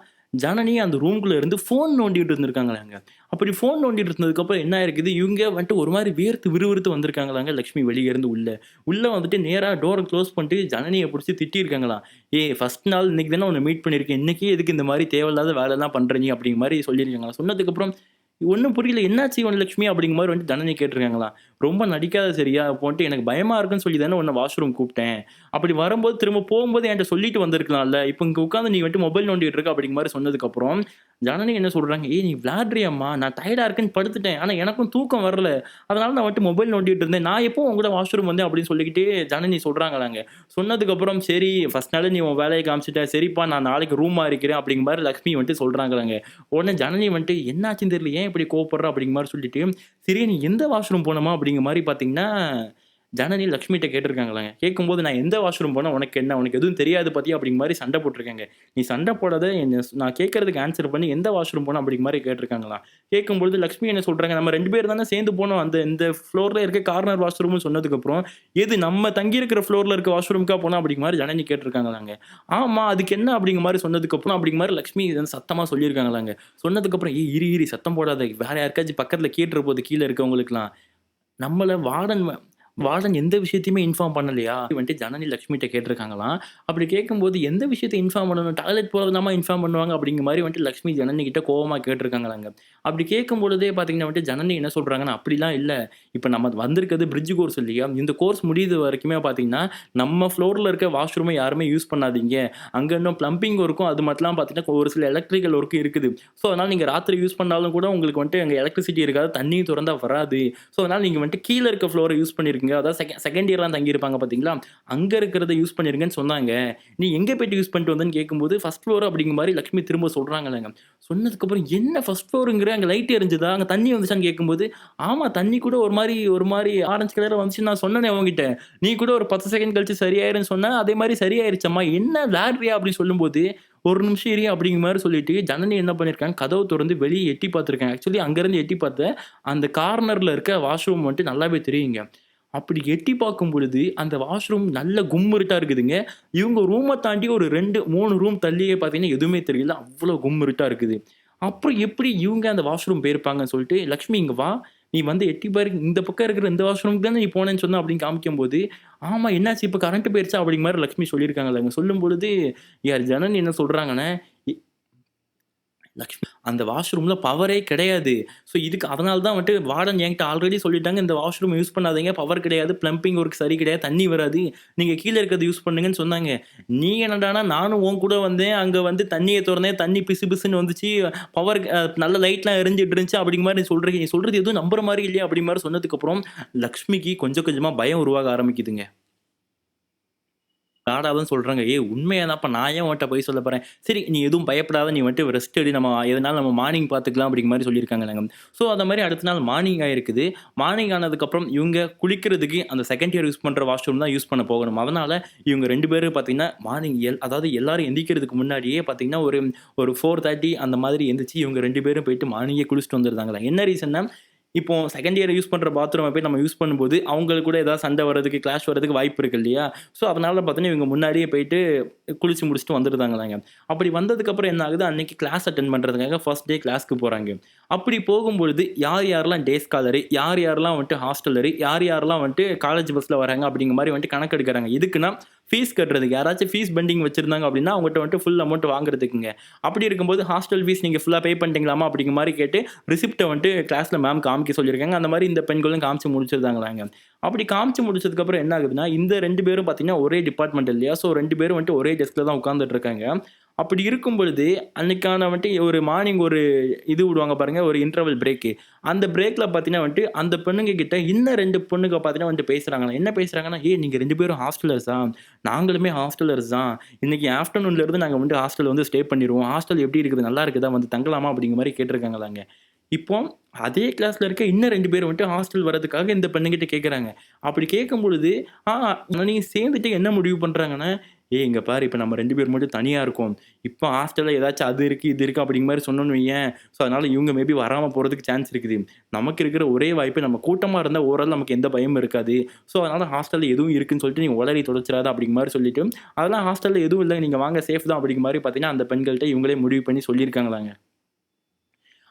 ஜனனி அந்த ரூம்குள்ள இருந்து ஃபோன் நோண்டிட்டு இருந்திருக்காங்களாங்க. அப்படி ஃபோன் நோண்டிட்டு இருந்ததுக்கப்புறம் என்ன ஆயிருக்குது, இவங்க வந்துட்டு ஒரு மாரி வேர்த்து விறுவிறுத்து வந்திருக்காங்களாங்க லக்ஷ்மி வெளிய இருந்து உள்ள. உள்ள வந்துட்டு நேரா டோர க்ளோஸ் பண்ணிட்டு ஜனனிய புடிச்சு திட்டியிருக்காங்களாம். "ஏய் ஃபர்ஸ்ட் நாள் இன்னைக்கு தானே உன்ன மீட் பண்ணியிருக்கேன். இன்னைக்கே எதுக்கு இந்த மாரி தேவையில்லாத வேலைலாம் பண்ற நீ?" அப்படிங்கிற மாரி சொல்லியிருக்காங்களாம். சொன்னதுக்கப்புறம், "ஒண்ணும் புரியல. என்னாச்சு லக்ஷ்மி?" அப்படிங்கிற மாரி வந்துட்டு ஜனனி கேட்டிருக்காங்களாம். ரொம்ப நடிக்காத சரியா? அப்போ வந்துட்டு எனக்கு பயமா இருக்குன்னு சொல்லி தானே உன்ன வாஷ்ரூம் கூப்பிட்டேன். அப்படி வரும்போது திரும்ப போம்போது என்ட்ட சொல்லிட்டு வந்திருக்கலாம்ல. இப்ப இங்க உட்கார்ந்து நீ வந்துட்டு மொபைல் நோண்டிட்டு இருக்க அப்படிங்கிற மாரி சொன்னதுக்கப்புறம், ஜனனி என்ன சொல்றாங்க, "ஏய் நீ விளையாடுறியாம்மா? நான் டயர்டா இருக்கேன்னு படுத்துட்டேன். ஆனா எனக்கும் தூக்கம் வரல. அதனால நான் வந்துட்டு மொபைல் நோண்டிட்டு இருந்தேன். நான் எப்போ உன் கூட வாஷ்ரூம் வந்தேன்?" அப்படின்னு சொல்லிக்கிட்டே ஜனனி சொல்றாங்களாங்க. சொன்னதுக்கப்புறம், "சரி ஃபர்ஸ்ட் நாளே நீ உன் வேலைய காமிச்சுட்ட. சரிப்பா நான் நாளைக்கு ரூம் மாறிக்கிறேன்." அப்படிங்கிற மாரி லக்ஷ்மி வந்துட்டு சொல்றாங்களாங்க. உடனே ஜனனி வந்துட்டு, "என்னாச்சுன்னு தெரியல. ஏன் இப்படி கோவப்படுற?" அப்படிங்கிற மாரி சொல்லிட்டு, "சரி நீ எந்த வாஷ்ரூம் போனம்மா?" அப்படிங்கிற மாரி பார்த்தீங்கன்னா, ஜனனி லக்ஷ்மிட்ட கேட்டிருக்காங்களாங்க. கேட்கும்போது, "நான் எந்த வாஷ்ரூம் போனா உனக்கு என்ன? உனக்கு எதுவும் தெரியாது பாத்தியா?" அப்படிங்கிற மாரி சண்ட போட்டுருக்காங்க. "நீ சண்ட போடாத. நான் கேட்கறதுக்கு ஆன்ஸர் பண்ணு. எந்த வாஷ்ரூம் போன?" அப்படிங்கிற மாரி கேட்டிருக்காங்களாம். கேட்கும்பொழுது லக்ஷ்மி என்ன சொல்றாங்க, "நம்ம 2 பேர் தானே சேர்ந்து போனோம். இந்த ஃப்ளோர்ல இருக்க கார்னர் வாஷ்ரூம்னு சொன்னதுக்கப்புறம், எது நம்ம தங்கி இருக்கிற ஃப்ளோர்ல இருக்க வாஷ்ரூம்க்கா போனோம்?" அப்படிங்கிற மாரி ஜனனி கேட்டிருக்காங்களாங்க. "ஆமா. அதுக்கு என்ன?" அப்படிங்கிற மாரி சொன்னதுக்கப்புறம், அப்படிங்கிற மாரி லக்ஷ்மி வந்து சத்தமா சொல்லியிருக்காங்களாங்க. சொன்னதுக்கப்புறம், "ஏய் இரு இரு சத்தம் போடாத. வேற யாருக்காச்சும் பக்கத்துல கேட்டுற போது கீழ இருக்கவங்களுக்கலாம்." நம்மள வார்டன் எந்த விஷயத்தையுமே இன்ஃபார்ம் பண்ணலையா? வந்துட்டு ஜனனி லக்ஷ்மிட்ட கேட்டிருக்காங்களாம். அப்படி கேட்கும்போது, "எந்த விஷயத்த இன்ஃபார்ம் பண்ணணும்? டாய்லெட் போறது தாம்மா இன்ஃபார்ம் பண்ணுவாங்க." அப்படிங்கிற மாரி வந்துட்டு லக்ஷ்மி ஜனனி கிட்ட கோவமா கேட்டிருக்காங்களாங்க. அப்படி கேட்கும்பொழுதே பார்த்தீங்கன்னா வந்துட்டு ஜனனி என்ன சொல்றாங்கன்னா, "அப்படிலாம் இல்ல. இப்ப நம்ம வந்திருக்கிறது பிரிட்ஜ் கோர்ஸ் இல்லையா? இந்த கோர்ஸ் முடியுது வரைக்குமே பார்த்தீங்கன்னா, நம்ம ஃப்ளோர்ல இருக்க வாஷ்ரூம யாருமே யூஸ் பண்ணாதீங்க. அங்க இன்னும் பிளம்பிங் ஒர்க்கும் அது மட்டும்லாம் பார்த்தீங்கன்னா, ஒரு சில எலக்ட்ரிக்கல் ஒர்க் இருக்குது. ஸோ, அதனால நீங்க ராத்திரி யூஸ் பண்ணாலும் கூட உங்களுக்கு வந்துட்டு அங்க எலக்ட்ரிசிட்டி இருக்காது. தண்ணியும் தொறந்தா வராது. ஸோ, அதனால நீங்க வந்துட்டு கீழ இருக்க ஃப்ளோர யூஸ் பண்ணியிருக்கீங்க. அதாவது செகண்ட் இயர்லாம் தங்கியிருப்பாங்க பார்த்தீங்களா? அங்க இருக்கிறத யூஸ் பண்ணிருங்கன்னு சொன்னாங்க. நீ எங்க போயிட்டு யூஸ் பண்ணிட்டு வந்தன்னு கேட்கும்போது, ஃபர்ஸ்ட் ஃப்ளோர் அப்படிங்கிற மாரி லக்ஷ்மி திரும்ப சொல்றாங்கல்லங்க. சொன்னதுக்கப்புறம் என்ன ஃபர்ஸ்ட் ஃப்ளோருங்கிற? அங்க லைட் எரிஞ்சதா? அங்க தண்ணி வந்துச்சான்னு கேட்கும்போது, ஆமா தண்ணி கூட ஒரு மாரி ஆரஞ்சு கலர்ல வந்துச்சுன்னு நான் சொன்னனே உன்கிட்ட. நீ கூட ஒரு 10 செகண்ட் கழிச்சு சரியாயிரும்ன்னு சொன்ன. அதே மாரி சரியாயிருச்சம்மா. என்ன விளையாடுறியா? அப்படின்னு சொல்லும்போது, ஒரு நிமிஷம் இரு அப்படிங்கிற மாரி சொல்லிட்டு, ஜனனி என்ன பண்ணியிருக்காங்க, கதவ தொறந்து வெளிய எட்டி பார்த்துருக்காங்க. ஆக்சுவலி அங்கருந்து எட்டி பார்த்தேன். அந்த கார்னர்ல இருக்க வாஷ்ரூம் வந்துட்டு நல்லாவே தெரியுங்க. அப்படி எட்டி பார்க்கும் பொழுது, அந்த வாஷ்ரூம் நல்ல கும்மிருட்டா இருக்குதுங்க. இவங்க ரூம தாண்டி ஒரு 2, 3 ரூம் தள்ளியே பார்த்தீங்கன்னா, எதுவுமே தெரியல. அவ்வளோ கும்மிருட்டா இருக்குது. அப்புறம் எப்படி இவங்க அந்த வாஷ்ரூம் போயிருப்பாங்கன்னு சொல்லிட்டு, "லக்ஷ்மி இங்க வா. நீ வந்து எட்டி பாரு. இந்த பக்கம் இருக்கிற இந்த வாஷ்ரூம்க்கு தானே நீ போனேன்னு சொன்ன" அப்படின்னு காமிக்கும்போது, "ஆமா என்னாச்சு? இப்ப கரண்ட் போயிருச்சா?" அப்படிங்கிற மாரி லக்ஷ்மி சொல்லியிருக்காங்கல்லங்க. சொல்லும்பொழுது, யார் ஜனனி என்ன சொல்றாங்கன்னா, லக்ஷ்மி அந்த வாஷ்ரூம்ல பவரே கிடையாது. ஸோ இதுக்கு அதனால தான் வந்துட்டு வார்டன் என்கிட்ட ஆல்ரெடி சொல்லிட்டாங்க, "இந்த வாஷ்ரூம் யூஸ் பண்ணாதீங்க. பவர் கிடையாது. பிளம்பிங் ஒர்க் சரி கிடையாது. தண்ணி வராது. நீங்க கீழ இருக்கிறத யூஸ் பண்ணுங்கன்னு" சொன்னாங்க. நீ என்னடான்னா, நானும் உன் கூட வந்தேன். அங்க வந்து தண்ணிய தொறந்தேன். தண்ணி பிசு பிசுன்னு வந்துச்சு. பவர் நல்ல லைட்லாம் எரிஞ்சுட்டு இருந்துச்சு அப்படிங்கிற மாரி நீ சொல்றீங்க. நீ சொல்றது எதுவும் நம்புற மாரி இல்லையே அப்படிங்கிற மாரி சொன்னதுக்கப்புறம், லக்ஷ்மிக்கு கொஞ்சம் கொஞ்சமா பயம் உருவாக ஆரம்பிக்குதுங்க. டாடாவும் சொல்றாங்க, "ஏய் உண்மையா தான்ப்பா நான் ஏன் உன்ட்ட பொய் சொல்ல போறேன். சரி நீ எதுவும் பயப்படாத. நீ வந்துட்டு ரெஸ்ட் எடு. நம்ம எதுனாலும் நம்ம மார்னிங் பார்த்துக்கலாம்." அப்படிங்கிற மாரி சொல்லியிருக்காங்கல்லங்க. ஸோ அந்த மாரி அடுத்த நாள் மார்னிங் ஆயிருக்குது. மார்னிங் ஆனதுக்கப்புறம் இவங்க குளிக்கிறதுக்கு அந்த செகண்ட் இயர் யூஸ் பண்ற வாஷ்ரூம் தான் யூஸ் பண்ண போகணும். அதனால இவங்க 2 பேரும் பார்த்தீங்கன்னா, மார்னிங் அதாவது எல்லாரும் எந்திரிக்கிறதுக்கு முன்னாடியே பார்த்தீங்கன்னா, ஒரு ஒரு 4:30 அந்த மாதிரி எந்திரிச்சு இவங்க 2 பேரும் போயிட்டு மார்னிங்கே குளிச்சுட்டு வந்துருந்தாங்களாம். என்ன ரீசன்னா, இப்போ செகண்ட் இயர் யூஸ் பண்ற பாத்ரூம போய் நம்ம யூஸ் பண்ணும்போது, அவங்களுக்கு கூட ஏதாவது சண்டை வரதுக்கு, கிளாஷ் வரதுக்கு வாய்ப்பு இருக்கு இல்லையா? ஸோ, அதனால பார்த்தீங்கன்னா, இவங்க முன்னாடியே போயிட்டு குளிச்சு முடிச்சுட்டு வந்துருந்தாங்களாங்க. அப்படி வந்ததுக்கப்புறம் என்ன ஆகுது, அன்னைக்கு கிளாஸ் அட்டெண்ட் பண்றதுக்காக ஃபர்ஸ்ட் டே கிளாஸ்க்கு போறாங்க. அப்படி போகும்பொழுது யார் யாரெல்லாம் டே ஸ்காலரு, யார் யாரெல்லாம் வந்துட்டு ஹாஸ்டலரு, யார் யாரெல்லாம் வந்துட்டு காலேஜ் பஸ்ல வராங்க அப்படிங்கிற மாரி வந்துட்டு கணக்கெடுக்குறாங்க. எதுக்குன்னா, ஃபீஸ் கட்டுறதுக்கு. யாராச்சும் ஃபீஸ் பெண்டிங் வச்சிருந்தாங்க அப்படின்னா, அவங்கட்ட வந்துட்டு ஃபுல் அமௌண்ட் வாங்குறதுக்குங்க. அப்படி இருக்கும்போது ஹாஸ்டல் ஃபீஸ் நீங்க ஃபுல்லா பே பண்ணிட்டீங்களாமா? அப்படிங்கிற மாரி கேட்டு ரிசிப்ட்ட வந்துட்டு கிளாஸ்ல மேம் காமிக்க சொல்லியிருக்காங்க. அந்த மாரி இந்த பெண்களும் காமிச்சு முடிச்சிருந்தாங்களாங்க. அப்படி காமிச்சு முடிச்சதுக்கப்புறம் என்ன ஆகுதுன்னா, இந்த 2 பேரும் பார்த்தீங்கன்னா, ஒரே டிபார்ட்மெண்ட் இல்லையா? ஸோ 2 பேரும் வந்துட்டு ஒரே டெஸ்க்ல தான் உட்கார்ந்துட்டு இருக்காங்க. அப்படி இருக்கும் பொழுது, அன்னைக்கான வந்துட்டு ஒரு மார்னிங் ஒரு இது விடுவாங்க பாருங்க, ஒரு இன்டர்வல் பிரேக்கு. அந்த பிரேக்ல பார்த்தீங்கன்னா வந்துட்டு, அந்த பொண்ணுங்க கிட்ட இன்னும் 2 பொண்ணுங்க பார்த்தீங்கன்னா வந்துட்டு பேசுறாங்களாம். என்ன பேசுறாங்கன்னா, "ஏய் நீங்க 2 பேரும் ஹாஸ்டலர்ஸா? நாங்களுமே ஹாஸ்டலர்ஸ் தான். இன்னைக்கு ஆஃப்டர்நூன்ல இருந்து நாங்க வந்து ஹாஸ்டல்ல வந்து ஸ்டே பண்ணிருவோம். ஹாஸ்டல் எப்படி இருக்குது? நல்லா இருக்குதா? வந்து தங்கலாமா?" அப்படிங்கிற மாரி கேட்டிருக்காங்களாங்க. இப்போ அதே கிளாஸ்ல இருக்க இன்னும் 2 பேர் வந்துட்டு ஹாஸ்டல் வரதுக்காக இந்த பெண்ணுகிட்ட கேட்கறாங்க. அப்படி கேட்கும்பொழுது, நீங்க சேர்ந்துட்டு என்ன முடிவு பண்றாங்கன்னா, "ஏய் இங்க பாரு இப்ப நம்ம 2 பேர் மட்டும் தனியா இருக்கோம். இப்ப ஹாஸ்டல்ல ஏதாச்சும் அது இருக்கு, இது இருக்கு அப்படிங்கிற மாரி சொன்னோம்னு வையேன், ஸோ அதனால இவங்க மேபி வராம போறதுக்கு சான்ஸ் இருக்குது. நமக்கு இருக்கிற ஒரே வாய்ப்பு நம்ம கூட்டமா இருந்தா ஓரளவு நமக்கு எந்த பயமும் இருக்காது. ஸோ அதனால ஹாஸ்டல்ல எதுவும் இருக்குன்னு சொல்லிட்டு நீ உளறி தொலைச்சிறாத" அப்படிங்கிற மாரி சொல்லிட்டு, அதெல்லாம் ஹாஸ்டல்ல எதுவும் இல்ல. நீங்க வாங்க சேஃப் தான் அப்படிங்கிற மாரி பார்த்தீங்கன்னா, அந்த பெண்கள்ட்ட இவங்களே முடிவு பண்ணி சொல்லியிருக்காங்களாங்க.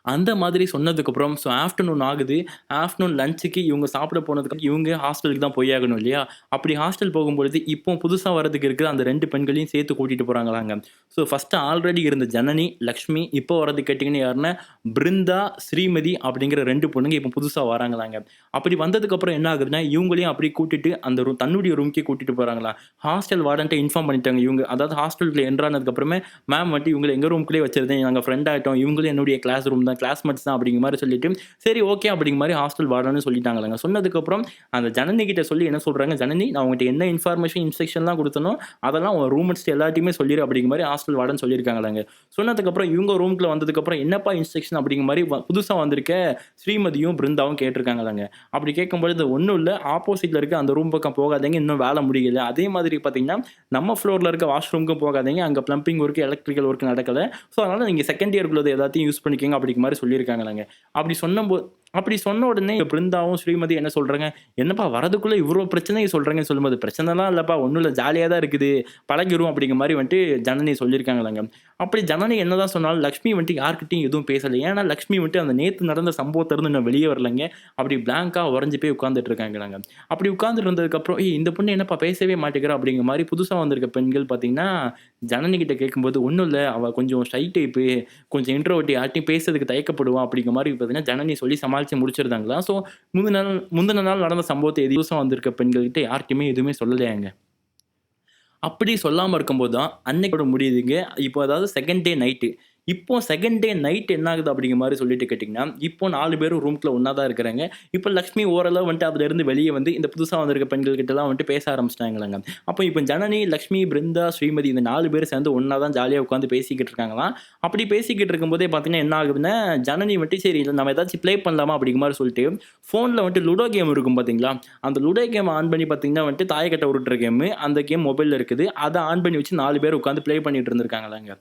அந்த மாதிரி சொன்னதுக்கப்புறம் ஸோ ஆஃப்டர்நூன் ஆகுது. ஆஃப்டர்நூன் லஞ்சுக்கு இவங்க சாப்பிட போனதுக்கு இவங்க ஹாஸ்டலுக்கு தான் போய் ஆகணும் இல்லையா? அப்படி ஹாஸ்டல் போகும்பொழுது இப்போ புதுசா வரதுக்கு இருக்கிற அந்த 2 பெண்களையும் சேர்த்து கூட்டிட்டு போறாங்களாங்க. ஸோ ஃபர்ஸ்ட்டு ஆல்ரெடி இருந்த ஜனனி, லக்ஷ்மி இப்போ வரது கேட்டீங்கன்னா யாருன்னா, பிருந்தா, ஸ்ரீமதி அப்படிங்கிற 2 பொண்ணுங்க இப்போ புதுசா வராங்களாங்க. அப்படி வந்ததுக்கப்புறம் என்ன ஆகுதுன்னா, இவங்களையும் அப்படியே கூட்டிட்டு அந்த தன்னுடைய ரூம்க்கே கூட்டிட்டு போறாங்களாம். ஹாஸ்டல் வார்டன்ட்ட இன்ஃபார்ம் பண்ணிட்டாங்க இவங்க. அதாவது ஹாஸ்டலுக்குள்ள என்டர் ஆனதுக்கப்புறமே, மேம் வந்துட்டு இவங்கள எங்க ரூம்குள்ளேயே வச்சிருந்தேன். நாங்க ஃப்ரெண்ட் ஆயிட்டோம். இவங்களும் என்னுடைய கிளாஸ் ரூம் தான், கிளாஸ்மேட்ஸ் தான் அப்படிங்கிற மாரி சொல்லிட்டு, சரி ஓகே அப்படிங்கிற மாரி ஹாஸ்டல் வார்டனும் சொல்லிட்டாங்களாங்க. சொன்னதுக்கப்புறம் அந்த ஜனனி கிட்ட சொல்லி என்ன சொல்றாங்க, ஜனனி நான் உன்கிட்ட என்ன இன்ஃபர்மேஷன், இன்ஸ்ட்ரக்ஷன்லாம் குடுத்தனோ, அதெல்லாம் உன் ரூம்மேட்ஸ் எல்லார்ட்டயுமே சொல்லிரு அப்படிங்கிற மாரி ஹாஸ்டல் வார்டன் சொல்லியிருக்காங்களாங்க. சொன்னதுக்கப்புறம் இவங்க ரூம்குள்ள வந்ததுக்கப்புறம், என்னப்பா இன்ஸ்ட்ரக்ஷன் அப்படிங்கிற மாரி புதுசா வந்திருக்க ஸ்ரீமதியும், பிருந்தாவும் கேட்டிருக்காங்களாங்க. அப்படி கேட்கும்பொழுது, ஒண்ணும் இல்ல ஆப்போசிட்ல இருக்க அந்த ரூம் பக்கம் போகாதீங்க. இன்னும் வேலை முடியல. அதே மாதிரி பார்த்தீங்கன்னா, நம்ம ஃப்ளோர்ல இருக்க வாஷ்ரூம்க்கும் போகாதீங்க. அங்க பிளம்பிங் ஒர்க், எலக்ட்ரிக்கல் ஒர்க் நடக்கல. ஸோ அதனால நீங்க செகண்ட் இயர்க்குள்ளது எல்லாத்தையும் யூஸ் பண்ணிக்கங்க அப்படிங்கிற மாரி சொல்லியிருக்காங்களாங்க. அப்படி சொன்ன உடனே பிருந்தாவும், ஸ்ரீமதி என்ன சொல்றாங்க, என்னப்பா வரதுக்குள்ள இவ்ளோ பிரச்சனைய சொல்றீங்கன்னு சொல்லும்போது, பிரச்சனைலாம் இல்லப்பா ஒண்ணும் இல்ல ஜாலியா தான் இருக்குது. பழகிரும் அப்படிங்கிற மாரி வந்துட்டு ஜனனி சொல்லியிருக்காங்களாங்க. அப்படி ஜனனி என்னதான் சொன்னாலும் லக்ஷ்மி வந்துட்டு யார்கிட்டயும் எதுவும் பேசல. ஏன்னா லக்ஷ்மி வந்துட்டு அந்த நேத்து நடந்த சம்பவத்துல இருந்து இன்னும் வெளிய வரலங்க. அப்படி பிளாங்க்கா உறைஞ்சு போய் உட்கார்ந்துட்டு இருக்காங்களாங்க. அப்படி உட்கார்ந்துட்டு இருந்ததுக்கப்புறம், "ஏய் இந்த பொண்ணு என்னப்பா பேசவே மாட்டேங்கிறா?" அப்படிங்கிற மாரி புதுசா வந்திருக்க பெண்கள் பார்த்தீங்கன்னா, ஜனனி கிட்ட கேட்கும்போது, "ஒண்ணும் இல்ல அவ கொஞ்சம் ஷை டைப்பு. கொஞ்சம் இன்ட்ரோவர்ட் யார்ட்டயும் பேசுறதுக்கு தயக்கப்படுவா." அப்படிங்கிற மாரி பார்த்தீங்கன்னா, ஜனனி சொல்லி சமாளிச்சு முடிச்சிருந்தாங்களாம். ஸோ முந்தின நாள் நடந்த சம்பவத்த புதுசா வந்திருக்க பெண்கள்கிட்ட யார்ட்டயுமே எதுவுமே சொல்லலையாங்க. அப்படி சொல்லாம இருக்கும்போது தான் அன்னைக்கோட முடியுதுங்க. இப்போ அதாவது 2ண்ட் டே நைட்டு. இப்போ 2ண்ட் டே நைட் என்ன ஆகுது அப்படிங்கிற மாரி சொல்லிட்டு கேட்டீங்கன்னா, இப்போ 4 பேரும் ரூம்குள்ள ஒண்ணா தான் இருக்கிறாங்க. இப்போ லக்ஷ்மி ஓரளவு வந்துட்டு அதிலிருந்து வெளிய வந்து இந்த புதுசா வந்திருக்க பெண்கள் கிட்டலாம் வந்துட்டு பேச ஆரம்பிச்சுட்டாங்களாங்க. அப்போ இப்போ ஜனனி, லக்ஷ்மி, பிருந்தா, ஸ்ரீமதி இந்த 4 பேரும் சேர்ந்து ஒண்ணா தான் ஜாலியா உட்காந்து பேசிக்கிட்டு இருக்காங்களாம். அப்படி பேசிக்கிட்டு இருக்கும்போதே பார்த்தீங்கன்னா என்ன ஆகுதுன்னா, ஜனனி வந்துட்டு சரி நம்ம ஏதாச்சும் ப்ளே பண்ணலாமா அப்படிங்கிற மாரி சொல்லிட்டு, ஃபோன்ல வந்துட்டு லுடோ கேம் இருக்கும் பார்த்தீங்களா? அந்த லுடோ கேம் ஆன் பண்ணி பார்த்தீங்கன்னா வந்துட்டு தாயக்கட்ட உருட்டுற கேமு. அந்த கேம் மொபைல்ல இருக்குது. அத ஆன் பண்ணி வச்சு 4 பேர் உட்காந்து ப்ளே பண்ணிட்டு இருந்திருக்காங்களாங்க.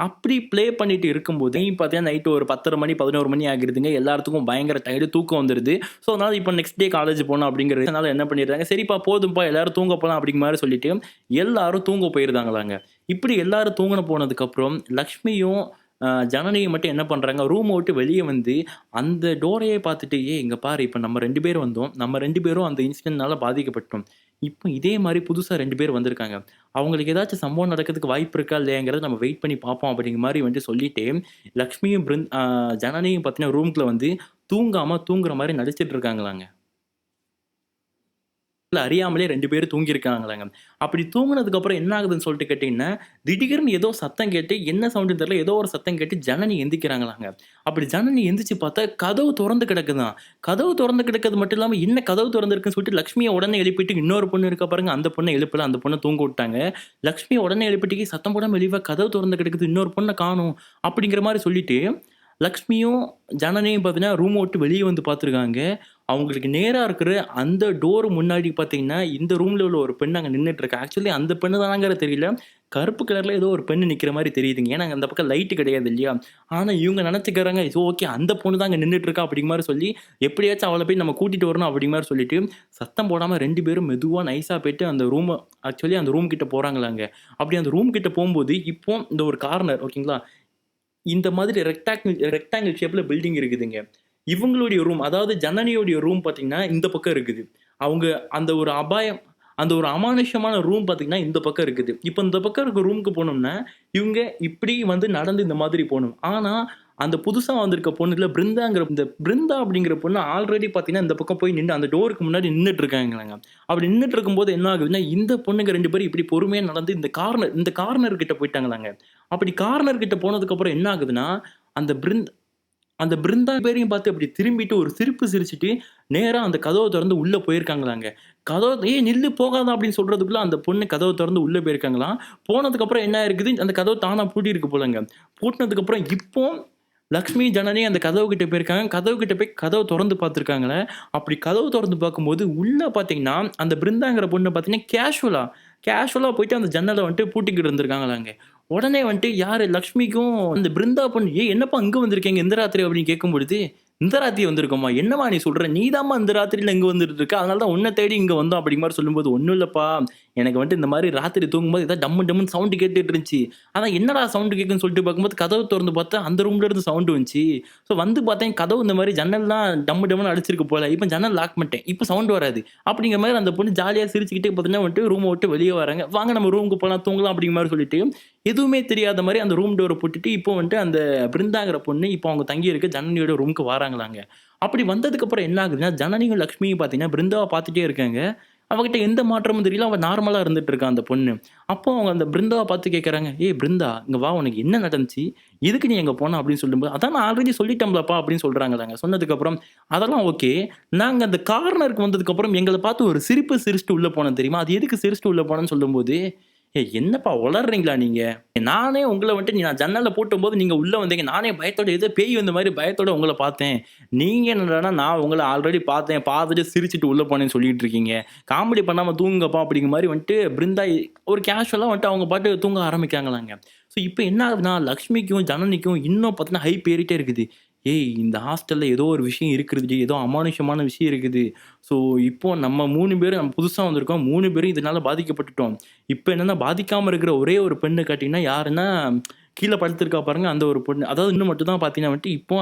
அப்படி ப்ளே பண்ணிட்டு இருக்கும்போது பார்த்தீங்கன்னா, நைட் ஒரு 10:30 மணி, 11 மணி ஆகிடுதுங்க. எல்லாத்துக்கும் பயங்கர டயர்டு தூக்கம் வந்துருது. ஸோ, அதனால இப்போ நெக்ஸ்ட் டே காலேஜ் போணும் அப்படிங்கிறதுனால என்ன பண்ணிடுறாங்க, சரிப்பா போதும்பா எல்லாரும் தூங்க போலாம் அப்படிங்கிற மாரி சொல்லிட்டு, எல்லாரும் தூங்க போயிருந்தாங்களாங்க. இப்படி எல்லாரும் தூங்குன போனதுக்கப்புறம், லக்ஷ்மியும் ஜனனியும் மட்டும் என்ன பண்றாங்க, ரூம விட்டு வெளிய வந்து அந்த டோரையே பார்த்துட்டு, "ஏய் இங்க பாரு இப்ப நம்ம 2 பேர் வந்தோம். நம்ம 2 பேரும் அந்த இன்சிடென்ட்னால பாதிக்கப்பட்டோம். இப்போ இதே மாரி புதுசா 2 பேர் வந்திருக்காங்க. அவங்களுக்கு ஏதாச்சும் சம்பவம் நடக்கிறதுக்கு வாய்ப்பு இருக்கா இல்லையாங்கிறத நம்ம வெயிட் பண்ணி பார்ப்போம்." அப்படிங்கிற மாரி வந்துட்டு சொல்லிட்டு, லக்ஷ்மியும் ஜனனியும் பார்த்தீங்கன்னா ரூம்குள்ள வந்து தூங்காம தூங்குற மாரி நடிச்சிட்டு இருக்காங்களாங்க. அறியாமலே 2 பேரும் தூங்கியிருக்காங்களாங்க. அப்படி தூங்குனதுக்கு அப்புறம் என்ன ஆகுதுன்னு சொல்லிட்டு கேட்டீங்கன்னா, திடீர்னு ஏதோ சத்தம் கேட்டு என்ன சவுண்டுன்னு தெரியல. ஏதோ ஒரு சத்தம் கேட்டு ஜனனி எந்திரிக்கிறாங்களாங்க. அப்படி ஜனனி எந்திரிச்சு பார்த்தா கதவு தொறந்து கிடக்குதாம். கதவு தொறந்து கிடக்கிறது மட்டும் இல்லாம, என்ன கதவு தொறந்திருக்குன்னு சொல்லிட்டு லக்ஷ்மிய உடனே எழுப்பிட்டு இன்னொரு பொண்ணு இருக்கா பாருங்க, அந்த பொண்ண எழுப்பல. அந்த பொண்ண தூங்க விட்டாங்க. லக்ஷ்மிய உடனே எழுப்பிட்டு சத்தம் போடாம வெளிய கதவு தொறந்து கிடக்குது. இன்னொரு பொண்ண காணோம். அப்படிங்கிற மாரி சொல்லிட்டு லக்ஷ்மியும், ஜனனியும் பார்த்தீங்கன்னா, ரூம விட்டு வெளிய வந்து பார்த்துருக்காங்க. அவங்களுக்கு நேரா இருக்கிற அந்த டோர் முன்னாடி பார்த்தீங்கன்னா, இந்த ரூம்ல உள்ள ஒரு பெண் அங்க நின்னுட்டு இருக்கா. ஆக்சுவலி அந்த பெண்ணு தானாங்கிறது தெரியல. கருப்பு கலர்ல ஏதோ ஒரு பெண்ணு நிக்கிற மாரி தெரியுதுங்க. ஏன்னா, அந்த பக்கம் லைட் கிடையாது இல்லையா? ஆனா, இவங்க நெனச்சுக்கிறாங்க, "இது ஓகே அந்த பொண்ணு தான் அங்க நின்னுட்டு இருக்கா." அப்படிங்கிற மாரி சொல்லி, எப்படியாச்சும் அவள போய் நம்ம கூட்டிட்டு வரணும் அப்படிங்கிற மாரி சொல்லிட்டு, சத்தம் போடாம 2 பேரும் மெதுவா நைஸா போயிட்டு அந்த ஆக்சுவலி அந்த ரூம் கிட்ட போறாங்களாங்க. அப்படி அந்த ரூம் கிட்ட போம்போது, இப்போ இந்த ஒரு கார்னர் ஓகேங்களா? இந்த மாதிரி ரெக்டாங்கிள் ஷேப்ல பில்டிங் இருக்குதுங்க. இவங்களுடைய ரூம் அதாவது ஜனனியோடைய ரூம் பார்த்தீங்கன்னா, இந்த பக்கம் இருக்குது. அவங்க அந்த ஒரு அந்த ஒரு அமானுஷ்யமான ரூம் பார்த்தீங்கன்னா, இந்த பக்கம் இருக்குது. இப்ப இந்த பக்கம் இருக்க ரூமுக்கு போனோம்னா, இவங்க இப்படி வந்து நடந்து இந்த மாதிரி போணும். ஆனா, அந்த புதுசா வந்திருக்க பொண்ணுல பிருந்தா அப்படிங்கிற பொண்ணு ஆல்ரெடி பார்த்தீங்கன்னா, இந்த பக்கம் போய் நின்னு அந்த டோருக்கு முன்னாடி நின்னுட்டு இருக்காங்களாங்க. அப்படி நின்னுட்டு இருக்கும்போது என்ன ஆகுதுன்னா, இந்த பொண்ணுங்க 2 பேரும் இப்படி பொறுமையா நடந்து இந்த கார்னர் கிட்ட போயிட்டாங்களாங்க. அப்படி கார்னர் கிட்ட போனதுக்கப்புறம் என்ன ஆகுதுன்னா, அந்த பிருந்தா பேரையும் பார்த்து அப்படி திரும்பிட்டு ஒரு சிரிப்பு சிரிச்சுட்டு, நேரா அந்த கதவ தொறந்து உள்ள போயிருக்காங்களாங்க. "ஏய் நில்லு போகாத" அப்படின்னு சொல்றதுக்குள்ள அந்த பொண்ணு கதவ தொறந்து உள்ள போயிருக்காங்களாம். போனதுக்கப்புறம் என்ன ஆயிருக்குது, அந்த கதவு தானா பூட்டியிருக்கு போலங்க. பூட்டுனதுக்கப்புறம் இப்போ லக்ஷ்மி, ஜனனி அந்த கதவு கிட்ட போயிருக்காங்க. கதவு கிட்ட போய் கதவ தொறந்து பார்த்துருக்காங்களே. அப்படி கதவு தொறந்து பார்க்கும்போது, உள்ள பார்த்தீங்கன்னா, அந்த பிருந்தாங்கிற பொண்ணு பார்த்தீங்கன்னா, கேஷுவலா போயிட்டு அந்த ஜன்னல வந்துட்டு பூட்டிக்கிட்டு இருந்திருக்காங்களாங்க. உடனே வந்துட்டு யாரு லக்ஷ்மிக்கும் அந்த பிருந்தா பொண்ணு, "ஏய் என்னப்பா இங்க வந்திருக்கீங்க இந்த ராத்திரி?" அப்படின்னு கேட்கும்பொழுது, இந்த ராத்திரி வந்திருக்கோமா? என்னம்மா நீ சொல்ற? நீதாம்மா இந்த ராத்திரில இங்க வந்துட்டு இருக்க. அதனால தான் உன்ன தேடி இங்க வந்தோம் அப்படிங்கிற மாரி சொல்லும்போது, ஒண்ணும் இல்லப்பா. எனக்கு வந்துட்டு இந்த மாரி ராத்திரி தூங்கும்போது ஏதாவது டம்மு டம்முன்னு சவுண்ட் கேட்டுட்டு இருந்துச்சு. அதான் என்னடா சவுண்ட் கேட்குதுன்னு சொல்லிட்டு பார்க்கும்போது, கதவு தொறந்து பார்த்தா அந்த ரூம்ல இருந்து சவுண்ட் வந்துச்சு. ஸோ வந்து பார்த்தேன் கதவு இந்த மாரி ஜன்னல்லாம் டம்மு டம்முன்னு அடிச்சிருக்கு போல. இப்ப ஜன்னல் லாக் பண்ணிட்டேன். இப்ப சவுண்ட் வராது. அப்படிங்கிற மாரி அந்த பொண்ணு ஜாலியா சிரிச்சுக்கிட்டே பார்த்தீங்கன்னா வந்துட்டு ரூம விட்டு வெளிய வராங்க. வாங்க நம்ம ரூமுக்கு போலாம், தூங்கலாம் அப்படிங்கிற மாரி சொல்லிட்டு, எதுவுமே தெரியாத மாரி அந்த ரூம் டோர பூட்டிட்டு, இப்போ வந்துட்டு அந்த பிருந்தாங்கிற பொண்ணு இப்போ அவங்க தங்கி இருக்க ஜனனியோட ரூமுக்கு வராங்களாங்க. அப்படி வந்ததுக்கப்புறம் என்ன ஆகுதுன்னா, ஜனனியும் லக்ஷ்மியும் பார்த்தீங்கன்னா, பிருந்தாவ பார்த்துட்டே இருக்காங்க. அவகிட்ட எந்த மாற்றமும் தெரியல. அவ நார்மலா இருந்துட்டு இருக்கா அந்த பொண்ணு. அப்போ அவங்க அந்த பிருந்தாவ பார்த்து கேட்கறாங்க, "ஏய் பிருந்தா, இங்க வா உனக்கு என்ன நடந்துச்சு? எதுக்கு நீ அங்க போன?" அப்படின்னு சொல்லும்போது, "அதான் நான் ஆல்ரெடி சொல்லிட்டேன்லப்பா" அப்படின்னு சொல்றாங்களாங்க. சொன்னதுக்கப்புறம், "அதெல்லாம் ஓகே. நாங்க அந்த கார்னருக்கு வந்ததுக்கப்புறம் எங்கள பார்த்து ஒரு சிரிப்பு சிரிச்சுட்டு உள்ள போனோம் தெரியுமா? அது எதுக்கு சிரிச்சுட்டு உள்ள போனேன்னு" சொல்லும்போது, "ஏய் என்னப்பா ஒளர்றீங்களா நீங்க? நானே உங்கள வந்துட்டு நான் ஜன்னல பூட்டும்போது நீங்க உள்ள வந்தீங்க. நானே பயத்தோட ஏதோ பேய் வந்த மாரி பயத்தோட உங்கள பார்த்தேன். நீங்க என்னடான்னா நான் உங்கள ஆல்ரெடி பார்த்தேன். பார்த்துட்டு சிரிச்சுட்டு உள்ள போனேன்னு சொல்லிட்டு இருக்கீங்க. காமெடி பண்ணாம தூங்குங்கப்பா" அப்படிங்கிற மாரி வந்துட்டு பிருந்தா ஒரு கேஷுவலா வந்துட்டு அவங்க பாட்டுக்கு தூங்க ஆரம்பிக்காங்களாங்க. ஸோ இப்ப என்ன ஆகுதுன்னா, லக்ஷ்மிக்கும், ஜனனிக்கும் இன்னும் பார்த்தீங்கன்னா ஹைப் ஏறிட்டே இருக்குது. "ஏய் இந்த ஹாஸ்டல்ல ஏதோ ஒரு விஷயம் இருக்குதுடி. ஏதோ அமானுஷ்யமான விஷயம் இருக்குது. ஸோ இப்போ நம்ம 3 பேரும் நம்ம புதுசா வந்திருக்கோம். 3 பேரும் இதனால பாதிக்கப்பட்டுட்டோம். இப்ப என்னன்னா பாதிக்காம இருக்கிற ஒரே ஒரு பெண்ணு கேட்டீங்கன்னா யாருன்னா, கீழ படுத்திருக்கா பாருங்க அந்த ஒரு பொண்ணு. அதாவது இன்னும் மட்டும் தான் பார்த்தீங்கன்னா வந்துட்டு, இப்போ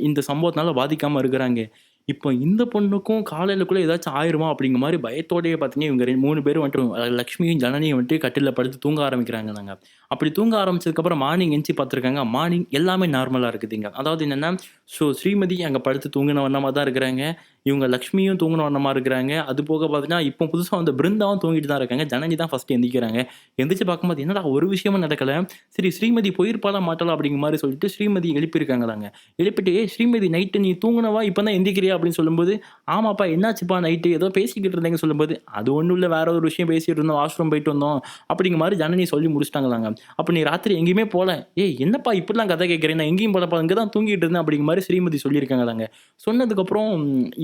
இந்த சம்பவத்தினால பாதிக்காம இருக்கிறாங்க. இப்போ இந்த பொண்ணுக்கும் காலையிலக்குள்ள ஏதாச்சும் ஆயிருமா? அப்படிங்கிற மாரி பயத்தோடயே பார்த்தீங்கன்னா, இவங்க 3 பேரும் வந்துட்டு லக்ஷ்மியும், ஜனனியும் வந்துட்டு கட்டில்ல படுத்து தூங்க ஆரம்பிக்கிறாங்கங்க. அப்படி தூங்க ஆரம்பிச்சதுக்கப்புறம் மார்னிங் எந்திச்சு பார்த்துருக்காங்க. மார்னிங் எல்லாமே நார்மலா இருக்குதுங்க. அதாவது என்னன்னா, ஸ்ரீமதி அங்க படுத்து தூங்குன வண்ணமா தான் இருக்கிறாங்க. இவங்க லக்ஷ்மியும் தூங்குன வண்ணமா இருக்கிறாங்க. அது போக பார்த்தீங்கன்னா, இப்போ புதுசா வந்த பிருந்தாவும் தூங்கிட்டு தான் இருக்காங்க. ஜனனி தான் ஃபர்ஸ்ட் எந்திரிக்கிறாங்க. எந்திரிச்சு பார்க்கும்போது, என்னடா ஒரு விஷயமும் நடக்கல. சரி ஸ்ரீமதி போயிருப்பாளா மாட்டாளா அப்படிங்கிற மாரி சொல்லிட்டு ஸ்ரீமதி எழுப்பியிருக்காங்களாங்க. எழுப்பிட்டு, "ஏய் ஸ்ரீமதி நைட்டு நீ தூங்குனவா இப்ப தான் எந்திரிக்கிறியா?" அப்படின்னு சொல்லும்போது, "ஆமாப்பா என்னாச்சுப்பா நைட்டு ஏதோ பேசிக்கிட்டு இருந்தேங்கன்னு" சொல்லும்போது, "அது ஒண்ணும் இல்ல வேற ஒரு விஷயம் பேசிட்டு இருந்தோம். வாஷ்ரூம் போயிட்டு வந்தோம்." அப்படிங்கிற மாரி ஜனனி சொல்லி முடிச்சுட்டாங்களாங்க. "அப்ப நீ ராத்திரி எங்கேயுமே போல?" "ஏய் என்னப்பா இப்படிலாம் கதை கேட்கிறே? நான் எங்கேயும் போலப்பா. இங்க தான் தூங்கிட்டு இருந்தேன்." அப்படிங்கிற மாரி ஸ்ரீமதி சொல்லியிருக்காங்களாங்க. சொன்னதுக்கப்புறம்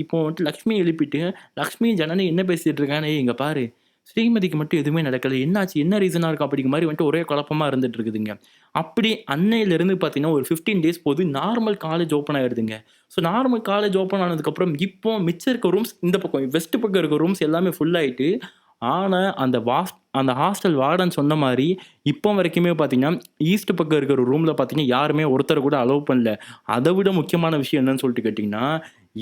இப்போ வந்துட்டு லக்ஷ்மிய எழுப்பிட்டு, லக்ஷ்மியும் ஜனனி என்ன பேசிட்டு இருக்காங்கன்னா, "ஏய் இங்க பாரு, ஸ்ரீமதிக்கு மட்டும் எதுவுமே நடக்கல. என்னாச்சு? என்ன ரீசனா இருக்கும்?" அப்படிங்கிற மாரி வந்துட்டு ஒரே குழப்பமா இருந்துட்டு இருக்குதுங்க. அப்படி அன்னையிலிருந்து பார்த்தீங்கன்னா, ஒரு 15 டேஸ் போது நார்மல் காலேஜ் ஓப்பன் ஆயிருதுங்க. ஸோ நார்மல் காலேஜ் ஓப்பன் ஆனதுக்கப்புறம், இப்போ மிச்சம் இருக்க ரூம்ஸ் இந்த பக்கம் வெஸ்ட் பக்கம் இருக்க ரூம்ஸ் எல்லாமே ஃபுல் ஆயிட்டு, ஆனா அந்த ஹாஸ்டல் வார்டன் சொன்ன மாரி, இப்போ வரைக்குமே பார்த்தீங்கன்னா, ஈஸ்ட் பக்கம் இருக்கிற ரூம்ல பார்த்தீங்கன்னா, யாருமே ஒருத்தர கூட அலோவ் பண்ணல. அத விட முக்கியமான விஷயம் என்னன்னு சொல்லிட்டு கேட்டீங்கன்னா,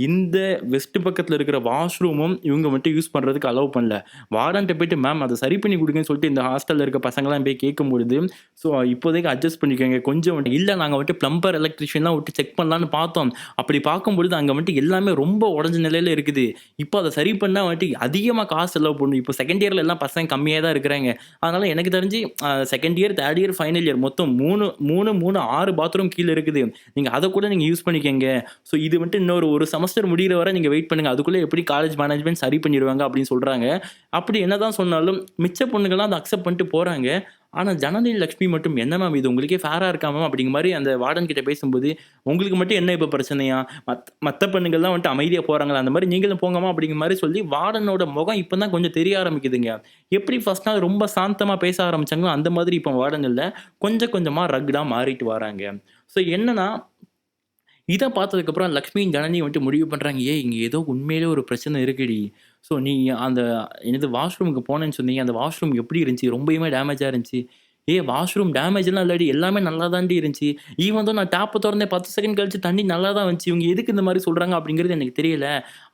இந்த வெஸ்ட் பக்கத்துல இருக்கிற வாஷ்ரூமும் இவங்க வந்துட்டு யூஸ் பண்றதுக்கு அலோவ் பண்ணல. வார்டன்ட்ட போயிட்டு, "மேம் அத சரி பண்ணி குடுங்கன்னு" சொல்லிட்டு இந்த ஹாஸ்டல்ல இருக்க பசங்கலாம் போய் கேட்கும்பொழுது, "ஸோ இப்போதைக்கு அட்ஜஸ்ட் பண்ணிக்கோங்க. கொஞ்சம் வந்துட்டு இல்ல நாங்க வந்துட்டு பிளம்பர், எலக்ட்ரிஷியன்லாம் விட்டு செக் பண்ணலான்னு பார்த்தோம். அப்படி பார்க்கும்பொழுது அங்க வந்துட்டு எல்லாமே ரொம்ப உடைஞ்ச நிலையில இருக்குது. இப்போ அத சரி பண்ணா வந்துட்டு அதிகமா காசு செலவு பண்ணணும். இப்போ செகண்ட் இயர்ல எல்லாம் பசங்க கம்மியா தான் இருக்கிறாங்க. அதனால எனக்கு தெரிஞ்சு second year, third year, final year மொத்தம் 6 பாத்ரூம் கீழ இருக்குது. நீங்க அத கூட நீங்க யூஸ் பண்ணிக்கங்க. ஸோ இது வந்துட்டு இன்னொரு ஒரு செமஸ்டர் முடியிற வரை நீங்க வெயிட் பண்ணுங்க. அதுக்குள்ள எப்படி காலேஜ் மேனேஜ்மென்ட் சரி பண்ணிருவாங்க" அப்படின்னு சொல்றாங்க. அப்படி என்னதான் சொன்னாலும் மிச்ச பொண்ணுங்கலாம் அத அக்செப்ட் பண்ணிட்டு போறாங்க. ஆனா ஜனனி லட்சுமி மட்டும், "என்ன மேம் இது உங்களுக்கே ஃபேரா இருக்கா மேம்?" அப்படிங்கிற மாரி அந்த வார்டன் கிட்ட பேசும்போது, "உங்களுக்கு மட்டும் என்ன இப்ப பிரச்சனையா? மத்த பெண்ணுங்கள்லாம் வந்துட்டு அமைதியா போறாங்களா? அந்த மாரி நீங்களும் போங்கம்மா" அப்படிங்கிற மாரி சொல்லி வார்டனோட முகம் இப்ப தான் கொஞ்சம் தெரிய ஆரம்பிக்குதுங்க. எப்படி ஃபர்ஸ்ட் நாள் ரொம்ப சாந்தமா பேச ஆரம்பிச்சாங்களோ, அந்த மாதிரி இப்ப வார்டன் இல்ல. கொஞ்சம் கொஞ்சமா ரக்டா மாறிட்டு வராங்க. ஸோ என்னன்னா, இத பார்த்ததுக்கப்புறம் லக்ஷ்மியும், ஜனனியும் வந்துட்டு முடிவு பண்றாங்க, "ஏய் இங்க ஏதோ உண்மையிலே ஒரு பிரச்சனை இருக்குடி. ஸோ நீ அந்த என்னது வாஷ்ரூமுக்கு போனேன்னு சொன்னீங்க. அந்த வாஷ்ரூம் எப்படி இருந்துச்சு? ரொம்பயுமே டேமேஜா இருந்துச்சு." "ஏய் வாஷ்ரூம் டேமேஜ்லாம் இல்லடி. எல்லாமே நல்லா தான்டி இருந்துச்சு. ஈவன் தோ நான் டேப்ப தொறந்தேன் 10 செகண்ட் கழிச்சு தண்ணி நல்லா தான் வந்துச்சு. இவங்க எதுக்கு இந்த மாரி சொல்றாங்க அப்படிங்கிறது எனக்கு தெரியல."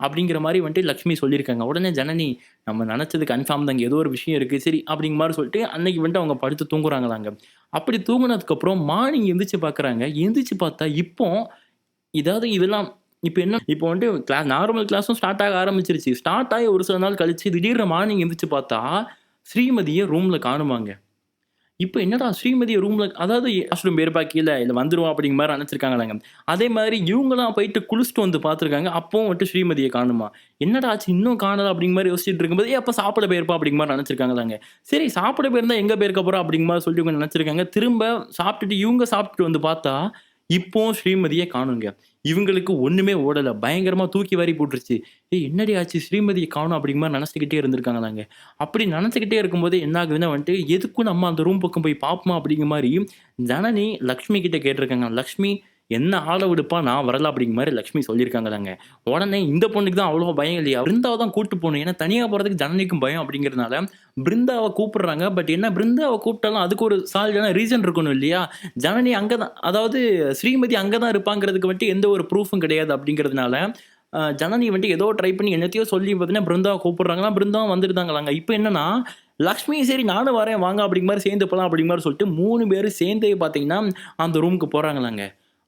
அப்படிங்கிற மாரி வந்துட்டு லக்ஷ்மி சொல்லியிருக்காங்க. உடனே ஜனனி, "நம்ம நெனச்சது கன்ஃபார்ம் தான். இங்க ஏதோ ஒரு விஷயம் இருக்கு. சரி." அப்படிங்கிற மாரி சொல்லிட்டு அன்னைக்கு வந்துட்டு அவங்க படுத்து தூங்குறாங்களாங்க. அப்படி தூங்குனதுக்கப்புறம் மார்னிங் எந்திரிச்சு பார்க்குறாங்க. எந்திரிச்சு பார்த்தா இப்போ இதாவது இதெல்லாம் இப்ப என்ன இப்போ வந்துட்டு நார்மல் கிளாஸும் ஸ்டார்ட் ஆக ஆரம்பிச்சுருச்சு. ஸ்டார்ட் ஆகி ஒரு சில நாள் கழிச்சு திடீர்னு மார்னிங் எந்திரிச்சு பார்த்தா, ஸ்ரீமதிய ரூம்ல காணுமாங்க. இப்ப என்னடா ஸ்ரீமதிய ரூம்ல அதாவது வாஷ்ரூம் போயிருப்பா கீழ, இல்ல வந்துருவா அப்படிங்கிற மாரி நெனச்சிருக்காங்களாங்க. அதே மாரி இவங்கலாம் போயிட்டு குளிச்சுட்டு வந்து பார்த்துருக்காங்க. அப்பவும் வந்துட்டு ஸ்ரீமதிய காணுமா. என்னடா ஆச்சு இன்னும் காணல அப்படிங்கிற மாரி யோசிச்சுட்டு இருக்கும்போது, அப்ப சாப்பிட போயிருப்பா அப்படிங்கிற மாரி நெனச்சிருக்காங்களாங்க. சரி சாப்பிட போயிருந்தா எங்க போயிருக்க போறா அப்படிங்கிற மாரி சொல்லிட்டு இவங்க நெனச்சிருக்காங்க. திரும்ப சாப்பிட்டுட்டு இவங்க சாப்பிட்டுட்டு வந்து பார்த்தா, இப்பவும் ஸ்ரீமதிய காணோங்க. இவங்களுக்கு ஒண்ணுமே ஓடல. பயங்கரமா தூக்கி வாரி போட்டுருச்சு. "ஏய் என்னடி ஆச்சு? ஸ்ரீமதிய காணோம்" அப்படிங்கிற மாரி நெனச்சுக்கிட்டே இருந்திருக்காங்களாங்க. அப்படி நெனச்சுக்கிட்டே இருக்கும்போது என்ன ஆகுதுன்னா வந்துட்டு, எதுக்கும் நம்ம அந்த ரூம் பக்கம் போய் பார்ப்போமா அப்படிங்கிற மாரி ஜனனி லக்ஷ்மி கிட்ட கேட்டிருக்காங்க. "லக்ஷ்மி என்ன ஆள விடுப்பா நான் வரல அப்படிங்கிற மாரி லக்ஷ்மி சொல்லியிருக்காங்களாங்க. உடனே இந்த பொண்ணுக்கு தான் அவ்வளவா பயம் இல்லையா, பிருந்தாவ தான் கூட்டு போணும். ஏன்னா தனியா போறதுக்கு ஜனனிக்கும் பயம் அப்படிங்கிறதுனால பிருந்தாவ கூப்பிடுறாங்க. பட் என்ன பிருந்தாவ கூப்பிட்டாலும் அதுக்கு ஒரு சாலிடான ரீசன் இருக்கணும் இல்லையா? ஜனனி அங்க தான் அதாவது ஸ்ரீமதி அங்க தான் இருப்பாங்கிறதுக்கு வந்துட்டு எந்த ஒரு ப்ரூஃபும் கிடையாது அப்படிங்கிறதுனால, ஜனனி வந்துட்டு ஏதோ ட்ரை பண்ணி என்னத்தையோ சொல்லி பார்த்தீங்கன்னா பிருந்தாவ கூப்பிடுறாங்களாம். பிருந்தாவும் வந்துருந்தாங்களாங்க. இப்ப என்னன்னா, லக்ஷ்மி சரி நானும் வரேன் வாங்க அப்படிங்கிற மாரி சேர்ந்து போலாம் அப்படிங்கிற மாரி சொல்லிட்டு 3 பேரும் சேர்ந்தே பார்த்தீங்கன்னா, அந்த ரூமுக்கு போறாங்களாங்க.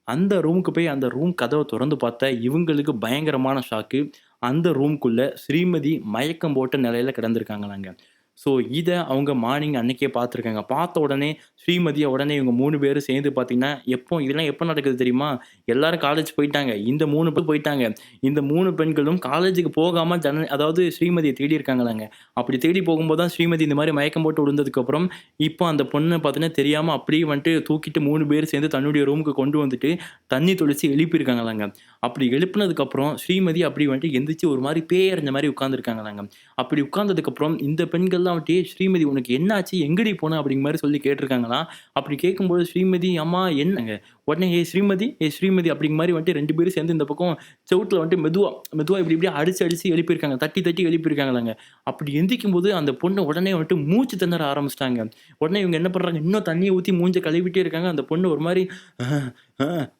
அந்த ரூமுக்கு போய் அந்த ரூம் கதவ தொறந்து பார்த்தா, இவங்களுக்கு பயங்கரமான ஷாக்கு. அந்த ரூம்க்குள்ள ஸ்ரீமதி மயக்கம் போட்ட நிலையில கிடந்திருக்காங்களாங்க. ஸோ, இத அவங்க மார்னிங் அன்னைக்கே பார்த்துருக்காங்க. பார்த்த உடனே ஸ்ரீமதிய உடனே இவங்க 3 பேரும் சேர்ந்து பார்த்தீங்கன்னா, இதெல்லாம் எப்போ நடக்குது தெரியுமா? எல்லாரும் காலேஜ் போயிட்டாங்க. இந்த 3 பேர் போயிட்டாங்க. இந்த 3 பெண்களும் காலேஜுக்கு போகாம அதாவது ஸ்ரீமதிய தேடி இருக்காங்களாங்க. அப்படி தேடி போகும்போது தான் ஸ்ரீமதி இந்த மாரி மயக்கம் போட்டு விழுந்ததுக்கப்புறம், இப்போ அந்த பொண்ண பார்த்தீங்கன்னா தெரியாம அப்படியே வந்துட்டு தூக்கிட்டு 3 பேர் சேர்ந்து தன்னுடைய ரூமுக்கு கொண்டு வந்துட்டு, தண்ணி தெளிச்சு எழுப்பியிருக்காங்களாங்க. அப்படி எழுப்புனதுக்கப்புறம் ஸ்ரீமதி அப்படி வந்துட்டு எந்திரிச்சு ஒரு மாரி பேய் அறைஞ்ச மாரி உட்கார்ந்துருக்காங்களாங்க. அப்படி உட்கார்ந்ததுக்கப்புறம் இந்த பெண்கள்லாம் வந்துட்டு, "ஸ்ரீமதி உனக்கு என்னாச்சு? எங்கடி போன?" அப்படிங்கிற மாரி சொல்லி கேட்டுருக்காங்களாம். அப்படி கேட்கும்போது ஸ்ரீமதி, "அம்மா என்னங்க?" உடனே "ஏய் ஸ்ரீமதி, ஏய் ஸ்ரீமதி" அப்படிங்கிற மாரி வந்துட்டு 2 பேரும் சேர்ந்து இந்த பக்கம் செவுத்துல வந்துட்டு மெதுவா மெதுவா இப்படி இப்படி அடிச்சு அடிச்சு எழுப்பியிருக்காங்க. தட்டி தட்டி எழுப்பியிருக்காங்களாங்க. அப்படி எந்திரிக்கும்போது அந்த பொண்ணு உடனே வந்துட்டு மூச்சு திணற ஆரம்பிச்சுட்டாங்க. உடனே இவங்க என்ன பண்றாங்க, இன்னும் தண்ணிய ஊத்தி மூஞ்ச கழுவிட்டே இருக்காங்க. அந்த பொண்ணு ஒரு மாரி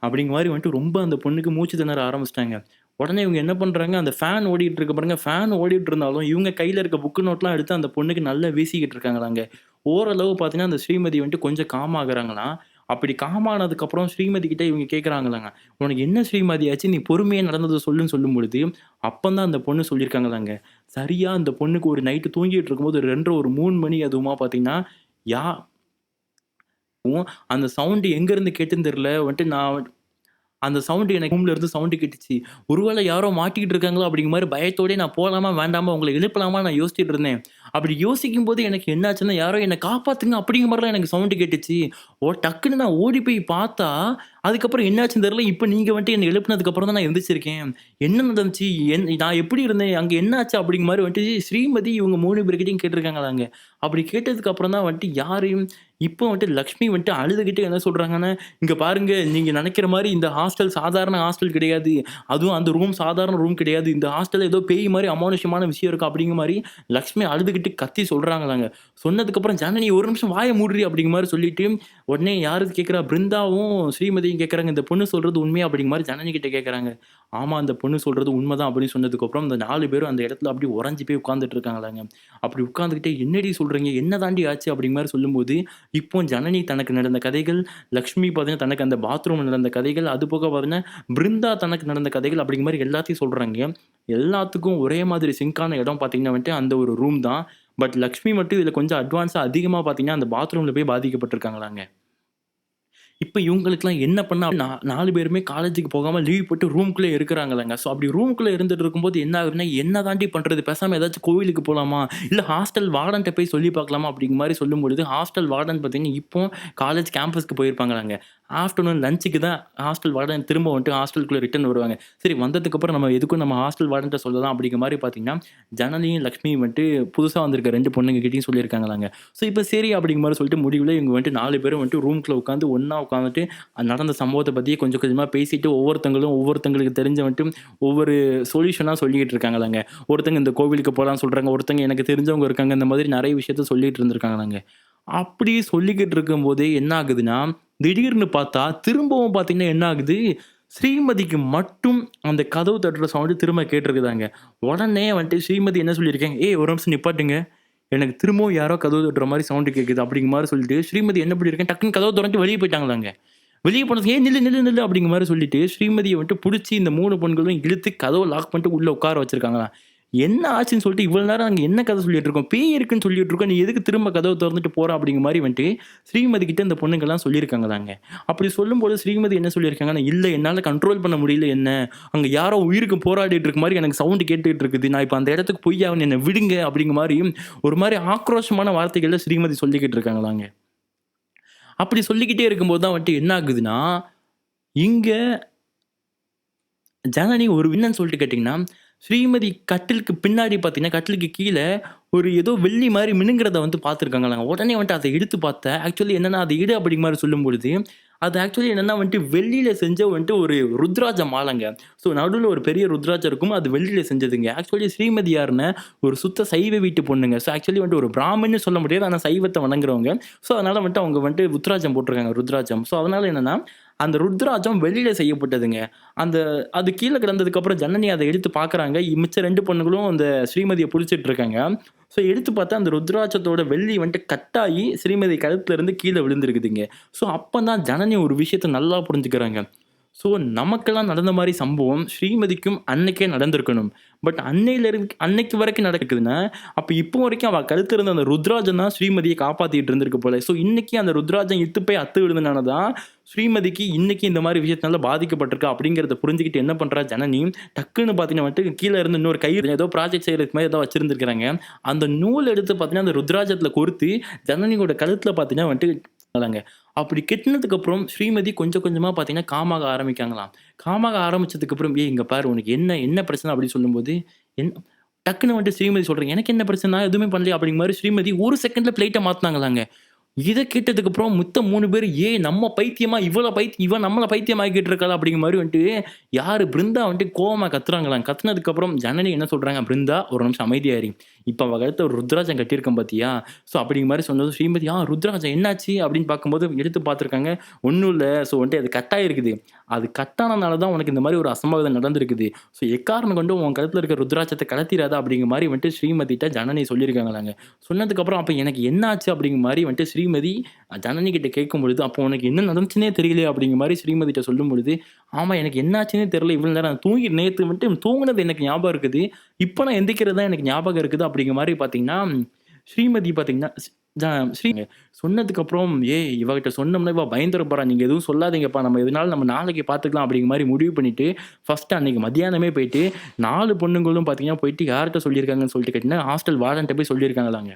அப்படிங்கிற மாரி வந்துட்டு ரொம்ப அந்த பொண்ணுக்கு மூச்சு திணற ஆரம்பிச்சுட்டாங்க. உடனே இவங்க என்ன பண்றாங்க, அந்த ஃபேன் ஓடிட்டு இருக்கு பாருங்க. ஃபேன் ஓடிட்டு இருந்தாலும், இவங்க கையில இருக்க புக்கு நோட்லாம் எடுத்து அந்த பொண்ணுக்கு நல்லா வீசிக்கிட்டு இருக்காங்களாங்க. ஓரளவு பார்த்தீங்கன்னா, அந்த ஸ்ரீமதி வந்துட்டு கொஞ்சம் காம் ஆகுறாங்களாம். அப்படி காம் ஆனதுக்கப்புறம் ஸ்ரீமதி கிட்ட இவங்க கேட்குறாங்களாங்க, "உனக்கு என்ன ஸ்ரீமதி ஆச்சு? நீ பொறுமையா நடந்தத சொல்லுன்னு" சொல்லும்பொழுது, அப்பந்தான் அந்த பொண்ணு சொல்லியிருக்காங்களாங்க. சரியா அந்த பொண்ணுக்கு ஒரு நைட்டு தூங்கிட்டு இருக்கும்போது 2 ஒரு 3 மணி அதுவுமா பார்த்தீங்கன்னா, யா அந்த சவுண்ட் எங்கேருந்து கேட்டுன்னு தெரியல. வந்துட்டு நான் அந்த சவுண்ட் எனக்கு ரூம்ல இருந்து சவுண்ட் கேட்டுச்சு. ஒருவேளை யாரோ மாட்டிக்கிட்டு இருக்காங்களோ அப்படிங்கிற மாரி பயத்தோடயே நான் போலாமா? வேண்டாமா? உங்கள எழுப்பலாமா? நான் யோசிச்சுட்டு இருந்தேன். அப்படி யோசிக்கும்போது எனக்கு என்னாச்சுன்னா, யாரோ என்ன காப்பாத்துங்க அப்படிங்கிற மாரிலாம் எனக்கு சவுண்ட் கேட்டுச்சு. டக்குன்னு நான் ஓடி போய் பார்த்தா, அதுக்கப்புறம் என்னாச்சுன்னு தெரியல. இப்ப நீங்க வந்துட்டு என்ன எழுப்புனதுக்கு அப்புறம் தான் நான் எந்திரிச்சிருக்கேன். என்ன நடந்துச்சு? நான் எப்படி இருந்தேன்? அங்க என்னாச்சு? அப்படிங்கிற மாரி வந்துட்டு ஸ்ரீமதி இவங்க 3 பேர்கிட்டயும் கேட்டுருக்காங்களாங்க. அப்படி கேட்டதுக்கு அப்புறம் தான் வந்துட்டு யாரையும் இப்போ வந்துட்டு லக்ஷ்மி வந்துட்டு அழுதுகிட்டு என்ன சொல்றாங்கன்னா, "இங்க பாருங்க, நீங்க நெனைக்கிற மாரி இந்த ஹாஸ்டல் சாதாரண ஹாஸ்டல் கிடையாது. அதுவும் அந்த ரூம் சாதாரண ரூம் கிடையாது. இந்த ஹாஸ்டல்ல ஏதோ பேய் மாரி அமானுஷ்யமான விஷயம் இருக்கு." அப்படிங்கிற மாரி லக்ஷ்மி அழுதுகிட்டு கத்தி சொல்றாங்களாங்க. சொன்னதுக்கப்புறம் "ஜனனி ஒரு நிமிஷம் வாய மூடுறி" அப்படிங்கிற மாரி சொல்லிட்டு, உடனே யாரு கேட்கிறா? பிருந்தாவும், ஸ்ரீமதியும் கேட்கறாங்க. "இந்த பொண்ணு சொல்றது உண்மையா?" அப்படிங்கிற மாரி ஜனனி கிட்ட கேட்கறாங்க. "ஆமா, அந்த பொண்ணு சொல்றது உண்மதான்." அப்படின்னு சொன்னதுக்கப்புறம், இந்த 4 பேரும் அந்த இடத்துல அப்படியே உறைஞ்சு போய் உட்கார்ந்துட்டு இருக்காங்களாங்க. அப்படி உட்கார்ந்துகிட்டே, "என்னடி சொல்றீங்க? என்ன தாண்டி ஆச்சு?" அப்படிங்கிற மாரி சொல்லும்போது, இப்போ ஜனனி தனக்கு நடந்த கதைகள், லக்ஷ்மி பார்த்தீங்கன்னா தனக்கு அந்த பாத்ரூம்ல நடந்த கதைகள், அதுபோக பார்த்தீங்கன்னா பிருந்தா தனக்கு நடந்த கதைகள் அப்படிங்கிற மாரி எல்லாத்தையும் சொல்றாங்க. எல்லாத்துக்கும் ஒரே மாதிரி சிங்க்கான இடம் பார்த்தீங்கன்னா வந்துட்டு அந்த ஒரு ரூம் தான். பட் லக்ஷ்மி மட்டும் இதில கொஞ்சம் அட்வான்ஸா அதிகமா பார்த்தீங்கன்னா, அந்த பாத்ரூம்ல போய் பாதிக்கப்பட்டுருக்காங்களாங்க. இப்ப இவங்களுக்கெல்லாம் என்ன பண்ண 4 பேருமே காலேஜுக்கு போகாம லீவ் போட்டு ரூம்குள்ளே இருக்கிறாங்கல்லங்க. ஸோ அப்படி ரூம்குள்ள இருந்துட்டு இருக்கும்போது என்ன ஆகுதுன்னா, என்ன தாண்டி பண்றது? பேசாம ஏதாச்சும் கோவிலுக்கு போலாமா? இல்ல ஹாஸ்டல் வார்டன்ட்ட போய் சொல்லி பார்க்கலாமா? அப்படிங்கிற மாரி சொல்லும்பொழுது, ஹாஸ்டல் வார்டன் பார்த்தீங்கன்னா, இப்போ காலேஜ் கேம்பஸ்க்கு போயிருப்பாங்களாங்க. ஆஃப்டர்நூன் லஞ்சுக்கு தான் ஹாஸ்டல் வார்டன் திரும்ப வந்துட்டு ஹாஸ்டலுக்குள்ள ரிட்டர்ன் வருவாங்க. சரி வந்ததுக்கப்புறம் நம்ம எதுக்கும் நம்ம ஹாஸ்டல் வார்டன்ட்ட சொல்லலாம் அப்படிங்கிற மாரி பார்த்தீங்கன்னா, ஜனனியும், லக்ஷ்மியும் வந்துட்டு புதுசா வந்திருக்க 2 பொண்ணுங்க கிட்டயும் சொல்லியிருக்காங்களாங்க. ஸோ இப்ப சரி அப்படிங்கிற மாரி சொல்லிட்டு முடிவுல இவங்க வந்துட்டு 4 பேரும் வந்துட்டு ரூம்குள்ள உட்காந்து ஒண்ணா உட்காந்துட்டு நடந்த சம்பவத்த பத்தியே கொஞ்சம் கொஞ்சமா பேசிட்டு ஒவ்வொருத்தங்களும் ஒவ்வொருத்தங்களுக்கு தெரிஞ்ச வந்துட்டு ஒவ்வொரு சொல்யூஷனா சொல்லிக்கிட்டு இருக்காங்களாங்க. ஒருத்தங்க இந்த கோவிலுக்கு போலான்னு சொல்றாங்க. ஒருத்தங்க எனக்கு தெரிஞ்சவங்க இருக்காங்க. இந்த மாதிரி நெறைய விஷயத்த சொல்லிட்டு இருந்திருக்காங்களாங்க. அப்படி சொல்லிக்கிட்டு இருக்கும்போதே என்ன ஆகுதுன்னா, திடீர்னு பார்த்தா திரும்பவும் பார்த்தீங்கன்னா என்ன ஆகுது, ஸ்ரீமதிக்கு மட்டும் அந்த கதவு தட்டுற சவுண்ட் திரும்ப கேட்டிருக்குதாங்க. உடனே வந்துட்டு ஸ்ரீமதி என்ன சொல்லியிருக்காங்க, "ஏய் ஒரு நிமிஷம் நிப்பாட்டுங்க. எனக்கு திரும்பவும் யாரோ கதவு தட்டுற மாரி சவுண்ட் கேட்குது." அப்படிங்கிற மாரி சொல்லிட்டு ஸ்ரீமதி என்ன பண்ணியிருக்காங்க, டக்குனு கதவ தொறந்துட்டு வெளிய போயிட்டாங்களாங்க. வெளிய போனதுக்கு, "ஏய் நில்லு, நில்லு, நில்லு" அப்படிங்கிற மாரி சொல்லிட்டு, ஸ்ரீமதிய வந்துட்டு புடிச்சு இந்த 3 பெண்களும் இழுத்து கதவ லாக் பண்ணிட்டு உள்ள உட்கார வச்சிருக்காங்களாம். என்ன ஆச்சுன்னு சொல்லிட்டு, "இவ்வளவு நேரம் அங்க என்ன கதை சொல்லிட்டு இருக்கோம்? பேய் இருக்குன்னு சொல்லிட்டு இருக்கோம். நீ எதுக்கு திரும்ப கதவ தொறந்துட்டு போற?" அப்படிங்கிற மாரி வந்துட்டு ஸ்ரீமதி கிட்ட இந்த பொண்ணுங்கலாம் சொல்லியிருக்காங்களாங்க. அப்படி சொல்லும்போது ஸ்ரீமதி என்ன சொல்லியிருக்காங்கன்னா, "இல்ல என்னால கண்ட்ரோல் பண்ண முடியல என்ன. அங்க யாரோ உயிருக்கு போராடிட்டு இருக்க மாரி எனக்கு சவுண்ட் கேட்டுட்டு இருக்குது. நான் இப்ப அந்த இடத்துக்கு போய் ஆகணும். என்ன விடுங்க." அப்படிங்கிற மாரி ஒரு மாரி ஆக்ரோஷமான வார்த்தைகள்ல ஸ்ரீமதி சொல்லிக்கிட்டு இருக்காங்களாங்க. அப்படி சொல்லிக்கிட்டே இருக்கும்போது தான் வந்துட்டு என்ன ஆகுதுன்னா, இங்க ஜனனி ஒரு என்னன்னு சொல்லிட்டு கேட்டீங்கன்னா, ஸ்ரீமதி கட்டிலுக்கு பின்னாடி பார்த்தீங்கன்னா, கட்டிலுக்கு கீழ ஒரு ஏதோ வெள்ளி மாரி மினுங்கிறத வந்து பார்த்துருக்காங்களாங்க. உடனே வந்துட்டு அத எடுத்து பார்த்தேன். ஆக்சுவலி என்னன்னா, "அத எடு" அப்படிங்கிற மாரி சொல்லும்பொழுது, அது ஆக்சுவலி என்னன்னா வந்துட்டு வெள்ளியில செஞ்ச வந்துட்டு ஒரு ருத்ராட்ச மாலைங்க. ஸோ நடுவுல ஒரு பெரிய ருத்ராட்சம் இருக்கும். அது வெள்ளியில செஞ்சதுங்க. ஆக்சுவலி ஸ்ரீமதி யாருன்னா, ஒரு சுத்த சைவ வீட்டு பொண்ணுங்க. ஸோ ஆக்சுவலி வந்துட்டு ஒரு பிராமின்னு சொல்ல முடியாது. ஆனா சைவத்த வணங்குறவங்க. ஸோ அதனால வந்துட்டு அவங்க வந்துட்டு ருத்ராட்சம் போட்டிருக்காங்க. ருத்ராட்சம். ஸோ அதனால என்னன்னா, அந்த ருத்ராட்சம் வெள்ளியில செய்யப்பட்டதுங்க. அந்த அது கீழ கிடந்ததுக்கப்புறம் ஜனனி அத எடுத்து பார்க்குறாங்க. மிச்ச 2 பொண்ணுங்களும் அந்த ஸ்ரீமதிய புடிச்சிட்டு இருக்காங்க. ஸோ எடுத்து பார்த்தா அந்த ருத்ராட்சத்தோட வெள்ளி வந்துட்டு கட்டாயி ஸ்ரீமதி கழுத்துல இருந்து கீழ விழுந்திருக்குதுங்க. ஸோ அப்பதான் ஜனனி ஒரு விஷயத்த நல்லா புரிஞ்சுக்கிறாங்க. ஸோ நமக்கெல்லாம் நடந்த மாரி சம்பவம் ஸ்ரீமதிக்கும் அன்னைக்கே நடந்திருக்கணும். பட் அன்னைக்கு வரைக்கும் நடக்குதுன்னா, அப்ப இப்போ வரைக்கும் அவ கழுத்துல இருந்த அந்த ருத்ராட்சம் தான் ஸ்ரீமதிய காப்பாத்திட்டு இருந்திருக்கு போல. ஸோ இன்னைக்கு அந்த ருத்ராட்சம் இத்து போய் அத்து விழுந்தனால தான் ஸ்ரீமதிக்கு இன்னைக்கு இந்த மாரி விஷயத்தினால பாதிக்கப்பட்டிருக்கா அப்படிங்கிறத புரிஞ்சுகிட்டு என்ன பண்றா ஜனனி, டக்குன்னு பார்த்தீங்கன்னா வந்துட்டு கீழ இருந்து இன்னொரு கயிறு ஏதோ ப்ராஜெக்ட் செய்றதுக்கு மாரி ஏதோ வச்சிருந்திருக்காங்க. அந்த நூல் எடுத்து பார்த்தீங்கன்னா, அந்த ருத்ராட்சத்துல கோர்த்து ஜனனியோட கழுத்துல பார்த்தீங்கன்னா வந்துட்டு ங்க. அப்படி கெட்டுனதுக்கு அப்புறம் ஸ்ரீமதி கொஞ்சம் கொஞ்சமா பார்த்தீங்கன்னா, காமாக ஆரம்பிக்காங்களாம். காமாக ஆரம்பிச்சதுக்கு அப்புறம், "ஏய் இங்க பாரு உனக்கு என்ன என்ன பிரச்சனை?" அப்படின்னு சொல்லும்போது, என் டக்குனு வந்துட்டு ஸ்ரீமதி சொல்றாங்க, "எனக்கு என்ன பிரச்சனை? நான் எதுவுமே பண்ணலையே." அப்படிங்கிற மாரி ஸ்ரீமதி ஒரு செகண்ட்ல பிளைட்ட மாத்துனாங்களாங்க. இத கேட்டதுக்கப்புறம் மித்த 3 பேரு, "ஏய் நம்ம பைத்தியமா? இவ நம்மள பைத்தியம் ஆக்கிட்டு இருக்காளா?" அப்படிங்கிற மாரி வந்துட்டு யாரு பிருந்தா வந்துட்டு கோவமா கத்துறாங்களாம். கத்துனதுக்கப்புறம் ஜனனி என்ன சொல்றாங்க, "பிருந்தா ஒரு நிமிஷம் அமைதியா இரு. இப்ப அவ கழுத்துல ஒரு ருத்ராட்சம் கட்டியிருக்கேன் பாத்தியா?" ஸோ அப்படிங்கிற மாரி சொன்னதும் ஸ்ரீமதி, ருத்ராட்சம் என்னாச்சு?" அப்படின்னு பார்க்கும்போது எடுத்து பார்த்துருக்காங்க. "ஒண்ணும் இல்ல. ஸோ வந்துட்டு அது கட்டாயிருக்குது. அது கட்டானனால தான் உனக்கு இந்த மாரி ஒரு அசம்பாவிதம் நடந்திருக்குது. ஸோ எக்காரணம் கொண்டும் உன் கழுத்துல இருக்க ருத்ராட்சத்த கழட்டிறாத." அப்படிங்கிற மாரி வந்துட்டு ஸ்ரீமதிட்ட ஜனனி சொல்லியிருக்காங்களாங்க. சொன்னதுக்கப்புறம், "அப்ப எனக்கு என்ன ஆச்சு?" அப்படிங்கிற மாரி வந்துட்டு ஸ்ரீமதி ஜனனி கிட்ட கேட்கும்பொழுது, "அப்போ உனக்கு என்ன நடந்துச்சுன்னே தெரியலையே?" அப்படிங்கிற மாரி ஸ்ரீமதிட்ட சொல்லும்பொழுது, "ஆமா எனக்கு என்ன ஆச்சுன்னே தெரியல. இவ்வளவு நேரம் நான் நேத்து வந்துட்டு தூங்குனது எனக்கு ஞாபகம் இருக்குது. இப்ப நான் எந்திரிக்கிறது தான் எனக்கு ஞாபகம் இருக்குது." அப்படிங்கிற மாரி பார்த்தீங்கன்னா, ஸ்ரீமதி பார்த்தீங்கன்னா, ஸ்ரீ சொன்னதுக்கப்புறம், "ஏய் இவகிட்ட சொன்னோம்னா இவ பயந்துற போறா. நீங்க எதுவும் சொல்லாதீங்கப்பா. நம்ம எதுனாலும் நம்ம நாளைக்கு பார்த்துக்கலாம்." அப்படிங்கிற மாரி முடிவு பண்ணிட்டு, ஃபர்ஸ்ட் அன்னைக்கு மத்தியானமே போயிட்டு 4 பொண்ணுங்களும் பார்த்தீங்கன்னா, போயிட்டு யார்ட்ட சொல்லியிருக்காங்கன்னு சொல்லிட்டு கேட்டீங்கன்னா, ஹாஸ்டல் வார்டன்ட்ட போய் சொல்லியிருக்காங்களாங்க.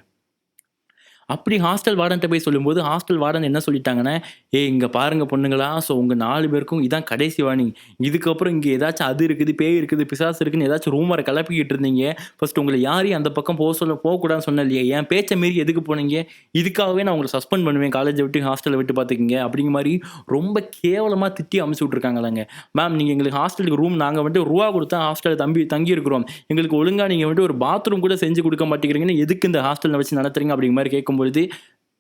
அப்படி ஹாஸ்டல் வார்டன்ட்ட போய் சொல்லும்போது, ஹாஸ்டல் வார்டன் என்ன சொல்லிட்டாங்கன்னா, "ஏய் இங்க பாருங்க பொண்ணுங்களா, ஸோ உங்க 4 பேருக்கும் இதான் கடைசி வார்னிங். இதுக்கப்புறம் இங்க ஏதாச்சும் அது இருக்குது, பேய் இருக்குது, பிசாசு இருக்குன்னு ஏதாச்சும் ரூமர கிளப்பிக்கிட்டு இருந்தீங்க. ஃபர்ஸ்ட் உங்கள யாரையும் அந்த பக்கம் போக்கூடாதுன்னு சொன்னேன் இல்லையா? என் பேச்ச மீறி எதுக்கு போனீங்க? இதுக்காகவே நான் உங்கள சஸ்பெண்ட் பண்ணுவேன். காலேஜ விட்டு, ஹாஸ்டல விட்டு பார்த்துக்கங்க." அப்படிங்கிற மாரி ரொம்ப கேவலமா திட்டி அனுப்பிச்சு விட்டுருக்காங்களாங்க. "மேம் நீங்க எங்களுக்கு ஹாஸ்டலுக்கு ரூம் நாங்க வந்துட்டு ரூவா குடுத்தா ஹாஸ்டல்ல தங்கி இருக்கிறோம். எங்களுக்கு ஒழுங்கா நீங்க வந்துட்டு ஒரு பாத்ரூம் கூட செஞ்சு குடுக்க மாட்டேங்கிறீங்கன்னு எதுக்கு இந்த ஹாஸ்டல்ல வச்சு நடத்துறீங்க?" அப்படிங்கிற மாரி கேட்கும்பொழுது,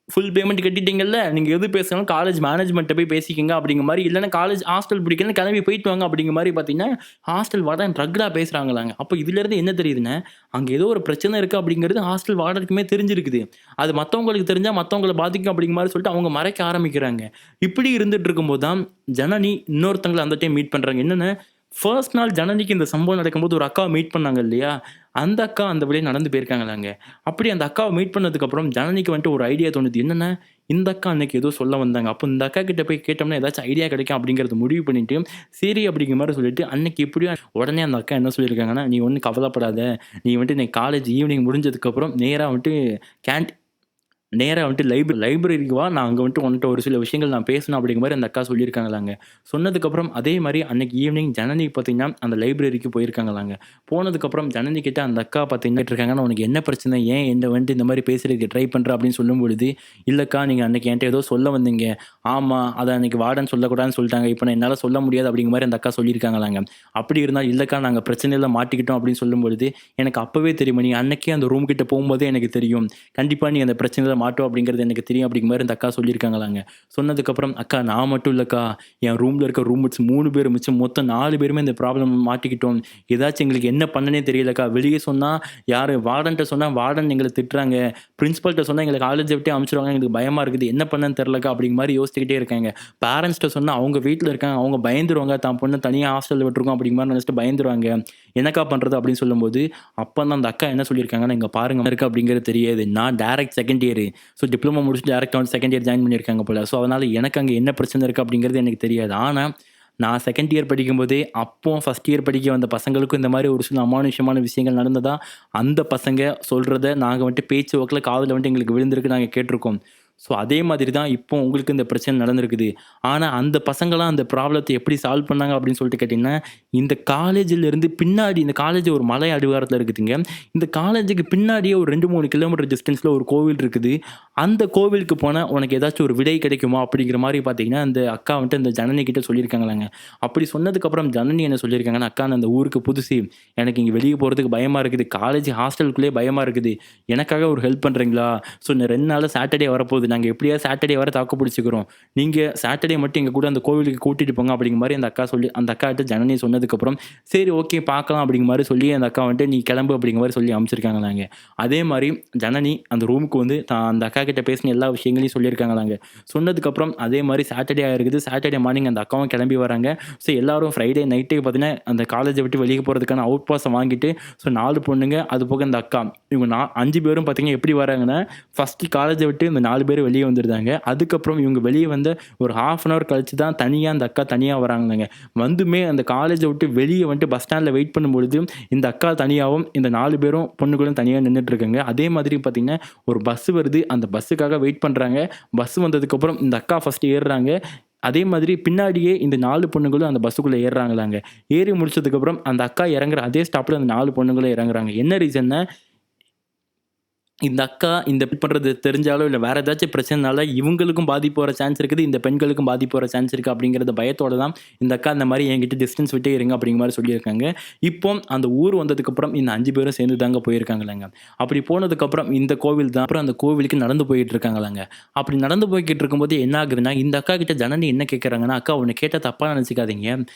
"ஃபுல் பேமெண்ட் கட்டிட்டீங்கல்ல. நீங்க எது பேசினாலும் காலேஜ் மேனேஜ்மென்ட்ட போய் பேசிக்கங்க." அப்படிங்கிற மாரி, இல்லன்னா காலேஜ் ஹாஸ்டல் பிடிக்கலன்னா கிளம்பி போயிட்டு வாங்க அப்படிங்கிற மாரி பார்த்தீங்கன்னா, ஹாஸ்டல் வார்டன் ரக்கடா பேசுறாங்களாங்க. அப்ப இதிலிருந்து என்ன தெரியுதுன்னா, அங்க ஏதோ ஒரு பிரச்சனை இருக்கு அப்படிங்கிறது ஹாஸ்டல் வார்டனுக்குமே தெரிஞ்சிருக்குது. அது மத்தவங்களுக்கு தெரிஞ்சா மத்தவங்கள பாதிக்கும் அப்படிங்கிற மாரி சொல்லிட்டு அவங்க மறைக்க ஆரம்பிக்கிறாங்க. இப்படி இருந்துட்டு இருக்கும்போது தான் ஜனனி இன்னொருத்தங்கள அந்த டைம் மீட் பண்றாங்க. என்னன்னா, ஃபர்ஸ்ட் நாள் ஜனனிக்கு இந்த சம்பவம் நடக்கும்போது ஒரு அக்காவ மீட் பண்ணாங்க இல்லையா? அந்த அக்கா அந்த வழியா நடந்து போயிருக்காங்களாங்க. அப்படி அந்த அக்காவ மீட் பண்ணதுக்கப்புறம் ஜனனிக்கு வந்துட்டு ஒரு ஐடியா தோணுது. என்னன்னா, இந்த அக்கா அன்னைக்கு ஏதோ சொல்ல வந்தாங்க. அப்போ இந்த அக்கா கிட்ட போய் கேட்டோம்னா ஏதாச்சும் ஐடியா கிடைக்கும் அப்படிங்கிறத முடிவு பண்ணிட்டு, சரி அப்படிங்கிற மாரி சொல்லிட்டு அன்னைக்கு எப்படியோ உடனே அந்த அக்கா என்ன சொல்லியிருக்காங்கன்னா, "நீ ஒண்ணும் கவலைப்படாத. நீ வந்துட்டு இன்னைக்கு காலேஜ் ஈவினிங் முடிஞ்சதுக்கப்புறம் நேரா வந்துட்டு கேன்டீன் நேரா வந்துட்டு லைப்ரரிக்கு வா. நான் அங்க வந்துட்டு உன்ட்ட ஒரு சில விஷயங்கள் நான் பேசணும்." அப்படிங்கிற மாரி அந்த அக்கா சொல்லியிருக்காங்களாங்க. சொன்னதுக்கப்புறம் அதே மாரி அன்னைக்கு ஈவினிங் ஜனனி பார்த்தீங்கன்னா, அந்த லைப்ரரிக்கு போயிருக்காங்களாங்க. போனதுக்கப்புறம் ஜனனி கிட்ட அந்த அக்கா பார்த்தீங்கன்னா கேட்டுருக்காங்கன்னா, "உனக்கு என்ன பிரச்சனை? ஏன் என்ன வந்துட்டு இந்த மாரி பேசுறதுக்கு ட்ரை பண்ற?" அப்படின்னு சொல்லும்பொழுது, "இல்லக்கா நீங்க அன்னைக்கு என்ட்ட ஏதோ சொல்ல வந்தீங்க. ஆமா, அத அன்னைக்கு வார்டன் சொல்லக்கூடாதுன்னு சொல்ட்டாங்க. இப்ப நான் என்னால சொல்ல முடியாது." அப்படிங்கிற மாரி அந்த அக்கா சொல்லியிருக்காங்களாங்க. அப்படி இருந்தா, "இல்லக்கா நாங்க பிரச்சனையில மாட்டிக்கிட்டோம்." அப்படின்னு சொல்லும்பொழுது, "எனக்கு அப்பவே தெரியும். நீ அன்னைக்கே அந்த ரூம் கிட்ட போம்போதே எனக்கு தெரியும். கண்டிப்பா நீ அந்த பிரச்சனையில மாட்டுவ அப்படிங்கிறது எனக்கு தெரியும்." அப்படிங்கிற மாரி அந்த அக்கா சொல்லியிருக்காங்களாங்க. சொன்னதுக்கப்புறம், "அக்கா நான் மட்டும் இல்லக்கா. என் ரூம்ல இருக்க ரூம்மேட்ஸ் 3 பேரு மிச்சம் மொத்தம் 4 பேருமே இந்த ப்ராப்ளம் மாட்டிக்கிட்டோம். ஏதாச்சும் எங்களுக்கு என்ன பண்ணனே தெரியலக்கா. வெளிய சொன்னா வார்டன்ட்ட சொன்னா வார்டன் எங்கள திட்டுறாங்க. பிரின்சிபல்ட்ட சொன்னா எங்கள காலேஜ விட்டே அனுப்பிச்சுருவாங்க. எங்களுக்கு பயமா இருக்குது. என்ன பண்ணன்னு தெரியலக்கா." அப்படிங்கிற மாரி யோசிச்சுக்கிட்டே இருக்காங்க. பேரன்ட்ஸ்ட்ட சொன்னா அவங்க வீட்ல இருக்காங்க. அவங்க பயந்துருவாங்க. தான் பொண்ண தனியா ஹாஸ்டல்ல விட்டுருக்கோம் அப்படிங்கிற மாரி நெனச்சுட்டு பயந்துருவாங்க. "என்னக்கா பண்றது?" அப்படின்னு சொல்லும்போது, அப்பதான் அந்த அக்கா என்ன சொல்லியிருக்காங்கன்னா, "இங்க பாருங்க இருக்கு அப்படிங்கிறது தெரியாது. நான் direct second year. So diploma முடிச்சுட்டு டைரக்ட்டா வந்து செகண்ட் இயர் ஜாயின் பண்ணியிருக்காங்க போல. ஸோ அதனால எனக்கு அங்க என்ன பிரச்சனை இருக்கு அப்படிங்கிறது எனக்கு தெரியாது. ஆனா நான் செகண்ட் இயர் படிக்கும்போதே, அப்போ ஃபர்ஸ்ட் இயர் படிக்க வந்த பசங்களுக்கும் இந்த மாரி ஒரு சில அமானுஷ்யமான விஷயங்கள் நடந்ததா, அந்த பசங்க சொல்றத நாங்க வந்துட்டு பேச்சு வாக்குல காதுல வந்துட்டு எங்களுக்கு விழுந்திருக்கு. நாங்க கேட்டுருக்கோம். ஸோ அதே மாதிரி தான் இப்போ உங்களுக்கு இந்த பிரச்சனை நடந்திருக்குது. ஆனா அந்த பசங்கலாம் அந்த ப்ராப்ளத்த எப்படி சால்வ் பண்ணாங்க அப்படின்னு சொல்லிட்டு கேட்டீங்கன்னா, இந்த காலேஜ்ல இருந்து பின்னாடி இந்த காலேஜ் ஒரு மலை அடிவாரத்தில இருக்குதுங்க. இந்த காலேஜுக்கு பின்னாடியே ஒரு 2, 3 கிலோமீட்டர் டிஸ்டன்ஸ்ல ஒரு கோவில் இருக்குது. அந்த கோவிலுக்கு போனா உனக்கு ஏதாச்சும் ஒரு விடை கிடைக்குமா? அப்படிங்கிற மாரி பார்த்தீங்கன்னா, அந்த அக்கா வந்துட்டு அந்த ஜனனி கிட்ட சொல்லியிருக்காங்களாங்க. அப்படி சொன்னதுக்கப்புறம் ஜனனி என்ன சொல்லியிருக்காங்கன்னா, "அக்கா நான் அந்த ஊருக்கு புதுசு. எனக்கு இங்க வெளிய போறதுக்கு பயமா இருக்குது. காலேஜ் ஹாஸ்டலுக்குள்ளேயே பயமா இருக்குது. எனக்காக ஒரு ஹெல்ப் பண்றீங்களா? ஸோ இன்னும் 2 நாள்ல சாட்டர்டே வரப்போகுது. நாங்க எப்படியாவது சாட்டர்டே வர தாக்கு பிடிச்சுக்கிறோம். நீங்க சாட்டர்டே மட்டும் எங்க கூட அந்த கோவிலுக்கு கூட்டிட்டு போங்க." அப்படிங்கிற மாரி அந்த அக்கா சொல்லி அந்த அக்காட்ட ஜனனி சொன்னதுக்கப்புறம், "சரி ஓகே பார்க்கலாம்." அப்படிங்கிற மாரி சொல்லி அந்த அக்கா வந்துட்டு, "நீ கிளம்பு." அப்படிங்கிற மாரி சொல்லி அனுப்பிச்சிருக்காங்களாங்க. அதே மாரி ஜனனி அந்த ரூமுக்கு வந்து அந்த அக்கா கிட்ட பேசின எல்லா விஷயங்களையும் சொல்லியிருக்காங்களாங்க. சொன்னதுக்கப்புறம் அதே மாரி சாட்டர்டே ஆயிருக்குது. சாட்டர்டே மார்னிங் அந்த அக்காவும் கிளம்பி வராங்க. ஸோ எல்லாரும் ஃப்ரைடே நைட்டே பார்த்தீங்கன்னா, அந்த காலேஜ விட்டு வெளிய போறதுக்கான அவுட் பாஸ வாங்கிட்டு, ஸோ 4 பொண்ணுங்க, அது போக இந்த அக்கா. இவங்க 5 பேரும் பார்த்தீங்கன்னா எப்படி வராங்கன்னா, ஃபர்ஸ்ட்டு காலேஜ விட்டு இந்த 4 பேரும் வெளிய வந்துருந்தாங்க. அதுக்கப்புறம் இவங்க வெளிய வந்த ஒரு 1/2 அன் ஹவர் கழிச்சு தான் தனியா அந்த அக்கா தனியா வராங்கங்க. வந்துமே அந்த காலேஜ விட்டு வெளிய வந்துட்டு பஸ் ஸ்டாண்ட்ல வெயிட் பண்ணும்பொழுது, இந்த அக்கா தனியாவும், இந்த 4 பேரும் பொண்ணுங்களும் தனியா நின்னுட்டு இருக்காங்க. அதே மாதிரி பார்த்தீங்கன்னா, ஒரு பஸ் வருது. அந்த பஸ்ஸுக்காக வெயிட் பண்றாங்க. பஸ் வந்ததுக்கப்புறம் இந்த அக்கா ஃபர்ஸ்ட்டு ஏறுறாங்க. அதே மாதிரி பின்னாடியே இந்த 4 பொண்ணுங்களும் அந்த பஸ்ஸுக்குள்ள ஏறுறாங்களாங்க. ஏறி முடிச்சதுக்கப்புறம் அந்த அக்கா இறங்குற அதே ஸ்டாப்ல அந்த 4 பொண்ணுங்களும் இறங்குறாங்க. என்ன ரீசன்னா, இந்த அக்கா இந்த பண்றது தெரிஞ்சாலோ, இல்ல வேற ஏதாச்சும் பிரச்சனைனால இவங்களுக்கும் பாதிப்பு வர சான்ஸ் இருக்குது. இந்த பெண்களுக்கும் பாதிப்பு வர சான்ஸ் இருக்கு அப்படிங்கிறத பயத்தோட தான் இந்த அக்கா இந்த மாரி என்கிட்ட டிஸ்டன்ஸ் விட்டே இருங்க அப்படிங்கிற மாரி சொல்லியிருக்காங்க. இப்போ அந்த ஊர் வந்ததுக்கப்புறம் இந்த 5 பேரும் சேர்ந்து தாங்க போயிருக்காங்களாங்க. அப்படி போனதுக்கப்புறம் இந்த கோவில் தான். அப்புறம் அந்த கோவிலுக்கு நடந்து போயிட்டு இருக்காங்களாங்க. அப்படி நடந்து போய்க்கிட்டு இருக்கும்போது என்ன ஆகுதுன்னா, இந்த அக்கா கிட்ட ஜனனி என்ன கேட்கறாங்கன்னா, "அக்கா ஒண்ணு கேட்டா தப்பா நினைச்சுக்காதீங்க.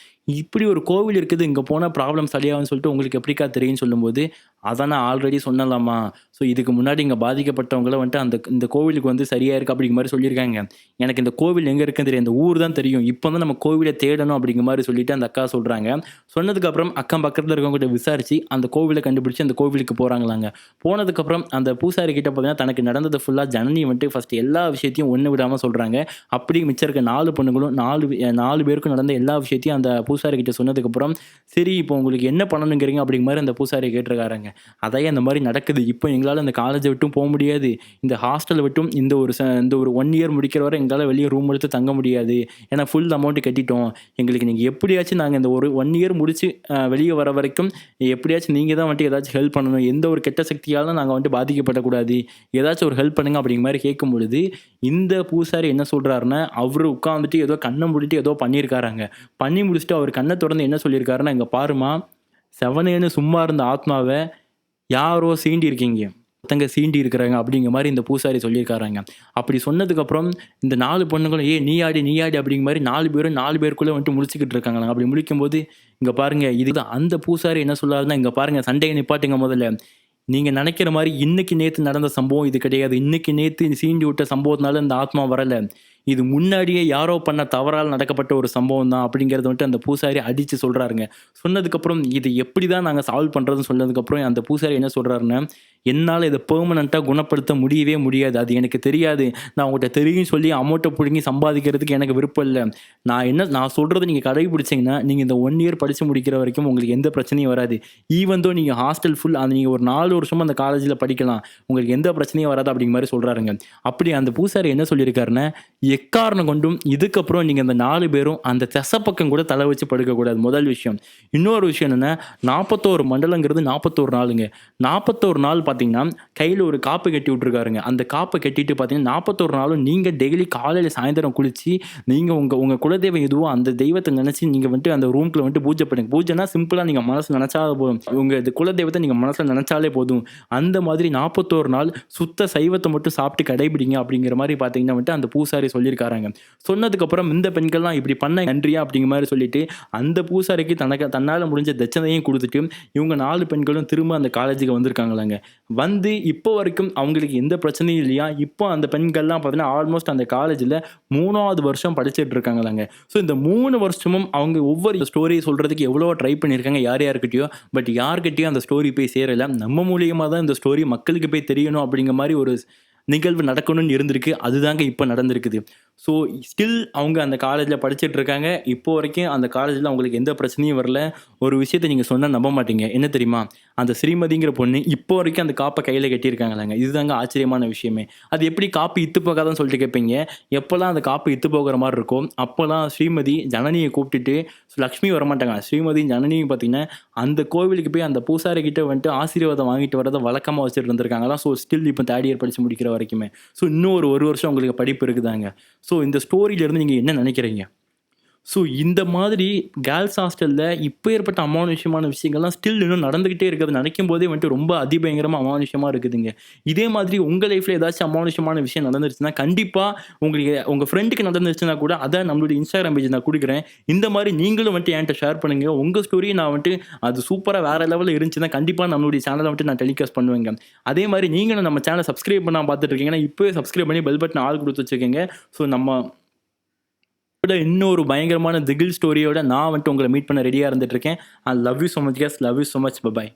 இப்படி ஒரு கோவில் இருக்குது. இங்க போனா ப்ராப்ளம் சரியாகும்னு சொல்லிட்டு உங்களுக்கு எப்படிக்கா தெரியும்னு?" சொல்லும்போது, "அதான் நான் ஆல்ரெடி சொன்னேன்லம்மா. ஸோ இதுக்கு முன்னாடி இங்க பாதிக்கப்பட்டவங்கள வந்துட்டு இந்த கோவிலுக்கு வந்து சரியா இருக்கு அப்படிங்கிற மாரி சொல்லியிருக்காங்க. எனக்கு இந்த கோவில் எங்க இருக்குன்னு தெரியும். இந்த ஊர் தான் தெரியும். இப்போ தான் நம்ம கோவில தேடணும்." அப்படிங்கிற மாரி சொல்லிட்டு அந்த அக்கா சொல்றாங்க. சொன்னதுக்கப்புறம் அக்கம் பக்கத்துல இருக்கவங்ககிட்ட விசாரிச்சு அந்த கோவில கண்டுபிடிச்சு அந்த கோவிலுக்கு போறாங்களாங்க. போனதுக்கப்புறம் அந்த பூசாரி கிட்ட பார்த்தீங்கன்னா, தனக்கு நடந்தது ஃபுல்லா ஜனனி வந்துட்டு ஃபர்ஸ்ட் எல்லா விஷயத்தையும் ஒண்ணு விடாம சொல்றாங்க. அப்படி மிச்சம் இருக்க 4 பொண்ணுங்களும் 4 பேருக்கும் நடந்த எல்லா விஷயத்தையும் அந்த பூசாரி கிட்ட சொன்னதுக்கப்புறம், "சரி இப்போ உங்களுக்கு என்ன பண்ணணுங்கிறீங்க?" அப்படிங்கிற மாரி அந்த பூசாரி கேட்டிருக்காருங்க. "அதாய்யா இந்த மாரி நடக்குது. இப்போ எங்களால இந்த காலேஜ விட்டும் போ முடியாது. இந்த ஹாஸ்டல விட்டும் இந்த ஒரு 1 இயர் முடிக்கிற வரை எங்களால வெளிய ரூம் எடுத்து தங்க முடியாது. ஏன்னா ஃபுல் அமௌண்ட் கட்டிட்டோம். எங்களுக்கு நீங்க எப்படியாச்சும் நாங்க இந்த ஒரு 1 இயர் முடிச்சு வெளிய வர வரைக்கும் எப்படியாச்சும் நீங்க தான் வந்துட்டு ஏதாச்சும் ஹெல்ப் பண்ணணும். எந்த ஒரு கெட்ட சக்தியாலும் நாங்க வந்துட்டு பாதிக்கப்படக்கூடாது. ஏதாச்சும் ஒரு ஹெல்ப் பண்ணுங்க." அப்படிங்கிற மாரி கேட்கும்பொழுது, இந்த பூசாரி என்ன சொல்றாருன்னா, அவரு உட்கார்ந்துட்டு ஏதோ கண்ண மூடிட்டு ஏதோ பண்ணியிருக்காராங்க. பண்ணி முடிச்சுட்டு அவர் கண்ண தொறந்து என்ன சொல்லியிருக்காருன்னா, "இங்க பாரும்மா, செவனேன்னு சும்மா இருந்த ஆத்மாவ யாரோ சீண்டியிருக்கீங்க. ஒருத்தங்க சீண்டி இருக்கிறாங்க." அப்படிங்கிற மாரி இந்த பூசாரி சொல்லியிருக்காராங்க. அப்படி சொன்னதுக்கப்புறம் இந்த 4 பொண்ணுங்களும், "ஏய் நீயாடி, நீயாடி." அப்படிங்கிற மாரி 4 பேரும் 4 பேருக்குள்ள வந்துட்டு முழிச்சுக்கிட்டு இருக்காங்களாம். அப்படி முழிக்கும்போது, "இங்க பாருங்க." இதுதான் அந்த பூசாரி என்ன சொல்றாருன்னா, "இங்க பாருங்க சண்டைய நிப்பாட்டுங்க முதல்ல. நீங்க நெனைக்கிற மாரி இன்னைக்கு நேத்து நடந்த சம்பவம் இது கிடையாது. இன்னைக்கு நேத்து சீண்டி விட்ட சம்பவத்தினால இந்த ஆத்மா வரல. இது முன்னாடியே யாரோ பண்ண தவறால நடக்கப்பட்ட ஒரு சம்பவம் தான்." அப்படிங்கிறத வந்துட்டு அந்த பூசாரி அடிச்சு சொல்றாருங்க. சொன்னதுக்கப்புறம் இது எப்படி தான் நாங்க சால்வ் பண்றதுன்னு சொன்னதுக்கப்புறம் அந்த பூசாரி என்ன சொல்றாருன்னா, "என்னால இத பெர்மனன்ட்டா குணப்படுத்த முடியவே முடியாது. அது எனக்கு தெரியாது. நான் உங்கட்ட தெரியும்னு சொல்லி அமௌண்ட்ட புடுங்கி சம்பாதிக்கிறதுக்கு எனக்கு விருப்பம் இல்ல. நான் சொல்றத நீங்க கடைபிடிச்சீங்கன்னா, நீங்க இந்த 1 இயர் படிச்சு முடிக்கிற வரைக்கும் உங்களுக்கு எந்த பிரச்சனையும் வராது. ஈவன் தோ நீங்க ஹாஸ்டல் ஃபுல் நீங்க ஒரு 4 வருஷமா அந்த காலேஜ்ல படிக்கலாம். உங்களுக்கு எந்த பிரச்சனையும் வராது." அப்படிங்கிற மாரி சொல்றாருங்க. அப்படி அந்த பூசாரி என்ன சொல்லியிருக்காருன்னா, எக்காரணம் கொண்டும் இதுக்கப்புறம் நீங்க அந்த 4 பேரும் அந்த பக்கம் கூட தல வச்சு படுக்கக்கூடாது. முதல் விஷயம். இன்னொரு விஷயம் என்னன்னா, 41 மண்டலங்கிறது 41 நாளுங்க. 41 நாள் பார்த்தீங்கன்னா, கையில ஒரு காப்பு கட்டி விட்டுருக்காருங்க. அந்த காப்ப கட்டிட்டு பார்த்தீங்கன்னா, 41 நாளும் நீங்க டெய்லி காலையில சாயந்தரம் குளிச்சு, நீங்க உங்க உங்க குலதெய்வம் எதுவோ அந்த தெய்வத்த நெனச்சு நீங்க வந்துட்டு அந்த ரூம்குள்ள வந்துட்டு பூஜை பண்ணுங்க. பூஜைன்னா சிம்பிளா நீங்க மனசுல நெனச்சா போதும். உங்க குலதெய்வத்த நீங்க மனசுல நெனச்சாலே போதும். அந்த மாதிரி 41 நாள் சுத்த சைவத்த மட்டும் சாப்பிட்டு கடைபிடிங்க அப்படிங்கிற மாரி பார்த்தீங்கன்னா வந்துட்டு அந்த பூசாரி சொல்லியிருக்காராங்க. சொன்னதுக்கப்புறம் இந்த பெண்கள்லாம் இப்படி பண்ண நன்றியா அப்படிங்கிற மாரி சொல்லிட்டு, அந்த பூசாரிக்கு தன்னால முடிஞ்ச தட்சணையும் குடுத்துட்டு, இவங்க 4 பெண்களும் திரும்ப அந்த காலேஜுக்கு வந்திருக்காங்களாங்க. வந்து இப்போ வரைக்கும் அவங்களுக்கு எந்த பிரச்சனையும் இல்லையா. இப்போ அந்த பெண்கள்லாம் பார்த்தீங்கன்னா, ஆல்மோஸ்ட் அந்த காலேஜ்ல 3வது வருஷம் படிச்சுட்டு இருக்காங்களாங்க. ஸோ இந்த 3 வருஷமும் அவங்க ஒவ்வொரு ஸ்டோரி சொல்றதுக்கு எவ்வளவோ ட்ரை பண்ணியிருக்காங்க யார்கிட்டயோ. பட் யார்கிட்டயும் அந்த ஸ்டோரி போய் சேரல. நம்ம மூலியமா தான் இந்த ஸ்டோரி மக்களுக்கு போய் தெரியணும் அப்படிங்கிற மாரி ஒரு நிகழ்வு நடக்கணும்னு இருந்திருக்கு. அதுதாங்க இப்போ நடந்திருக்குது. ஸோ ஸ்டில் அவங்க அந்த காலேஜில் படிச்சுட்டு இருக்காங்க. இப்போ வரைக்கும் அந்த காலேஜில் அவங்களுக்கு எந்த பிரச்சனையும் வரல. ஒரு விஷயத்த நீங்க சொன்னா நம்ப மாட்டீங்க. என்ன தெரியுமா? அந்த ஸ்ரீமதிங்கிற பொண்ணு இப்போ வரைக்கும் அந்த காப்ப கையில கட்டியிருக்காங்களாங்க. இதுதாங்க ஆச்சரியமான விஷயமே. அது எப்படி காப்பு இத்து போகாதான்னு சொல்லிட்டு கேட்பீங்க. எப்போலாம் அந்த காப்பு இத்து போகிற மாரி இருக்கோ, அப்போலாம் ஸ்ரீமதி ஜனனிய கூப்பிட்டுட்டு லக்ஷ்மி வரமாட்டாங்க. ஸ்ரீமதியும் ஜனனியும் பார்த்தீங்கன்னா, அந்த கோவிலுக்கு போய் அந்த பூசாரி கிட்ட வந்துட்டு ஆசீர்வாதம் வாங்கிட்டு வரத வழக்கமா வச்சுட்டு இருந்திருக்காங்களாம். ஸோ ஸ்டில் இப்போ 3 இயர் படிச்சு முடிக்கிற வரைக்குமே. ஸோ இன்னும் ஒரு 1 வருஷம் உங்களுக்கு படிப்பு இருக்குதாங்க. ஸோ இந்த ஸ்டோரியிலருந்து நீங்க என்ன நினைக்கிறீங்க? ஸோ இந்த மாதிரி கேர்ள்ஸ் ஹாஸ்டல்ல இப்பேற்பட்ட அமானுஷ்யமான விஷயங்கள்லாம் ஸ்டில் இன்னும் நடந்துகிட்டே இருக்கிறத நினைக்கும் போதே வந்துட்டு ரொம்ப அதிபயங்கரமா அமானுஷ்யமா இருக்குதுங்க. இதே மாதிரி உங்க லைஃப்ல ஏதாச்சும் அமானுஷ்யமான விஷயம் நடந்துருச்சுன்னா, கண்டிப்பா உங்களுக்கு உங்க ஃப்ரெண்டுக்கு நடந்துருச்சுன்னா கூட அத நம்மளுடைய Instagram பேஜ் நான் குடுக்குறேன். இந்த மாரி நீங்களும் வந்துட்டு என்ட்ட ஷேர் பண்ணுங்க. உங்க ஸ்டோரிய நான் வந்துட்டு அது சூப்பரா வேற லெவல்ல இருந்துச்சுன்னா, கண்டிப்பா நம்மளுடைய சேனல்ல வந்துட்டு நான் டெலிகாஸ்ட் பண்ணுவேங்க. அதே மாரி நீங்களும் நம்ம சேனல சப்ஸ்கிரைப் பண்ணாம பார்த்துட்டு இருக்கீங்கன்னா, இப்பவே சப்ஸ்கிரைப் பண்ணி பெல் பட்டன் ஆல் குடுத்து வச்சுக்கங்க. ஸோ நம்ம விட இன்னொரு பயங்கரமான திகில் ஸ்டோரியோட நான் வந்துட்டு உங்கள மீட் பண்ண ரெடியா இருந்துட்டு இருக்கேன். I love you so much guys. Love you so much. By.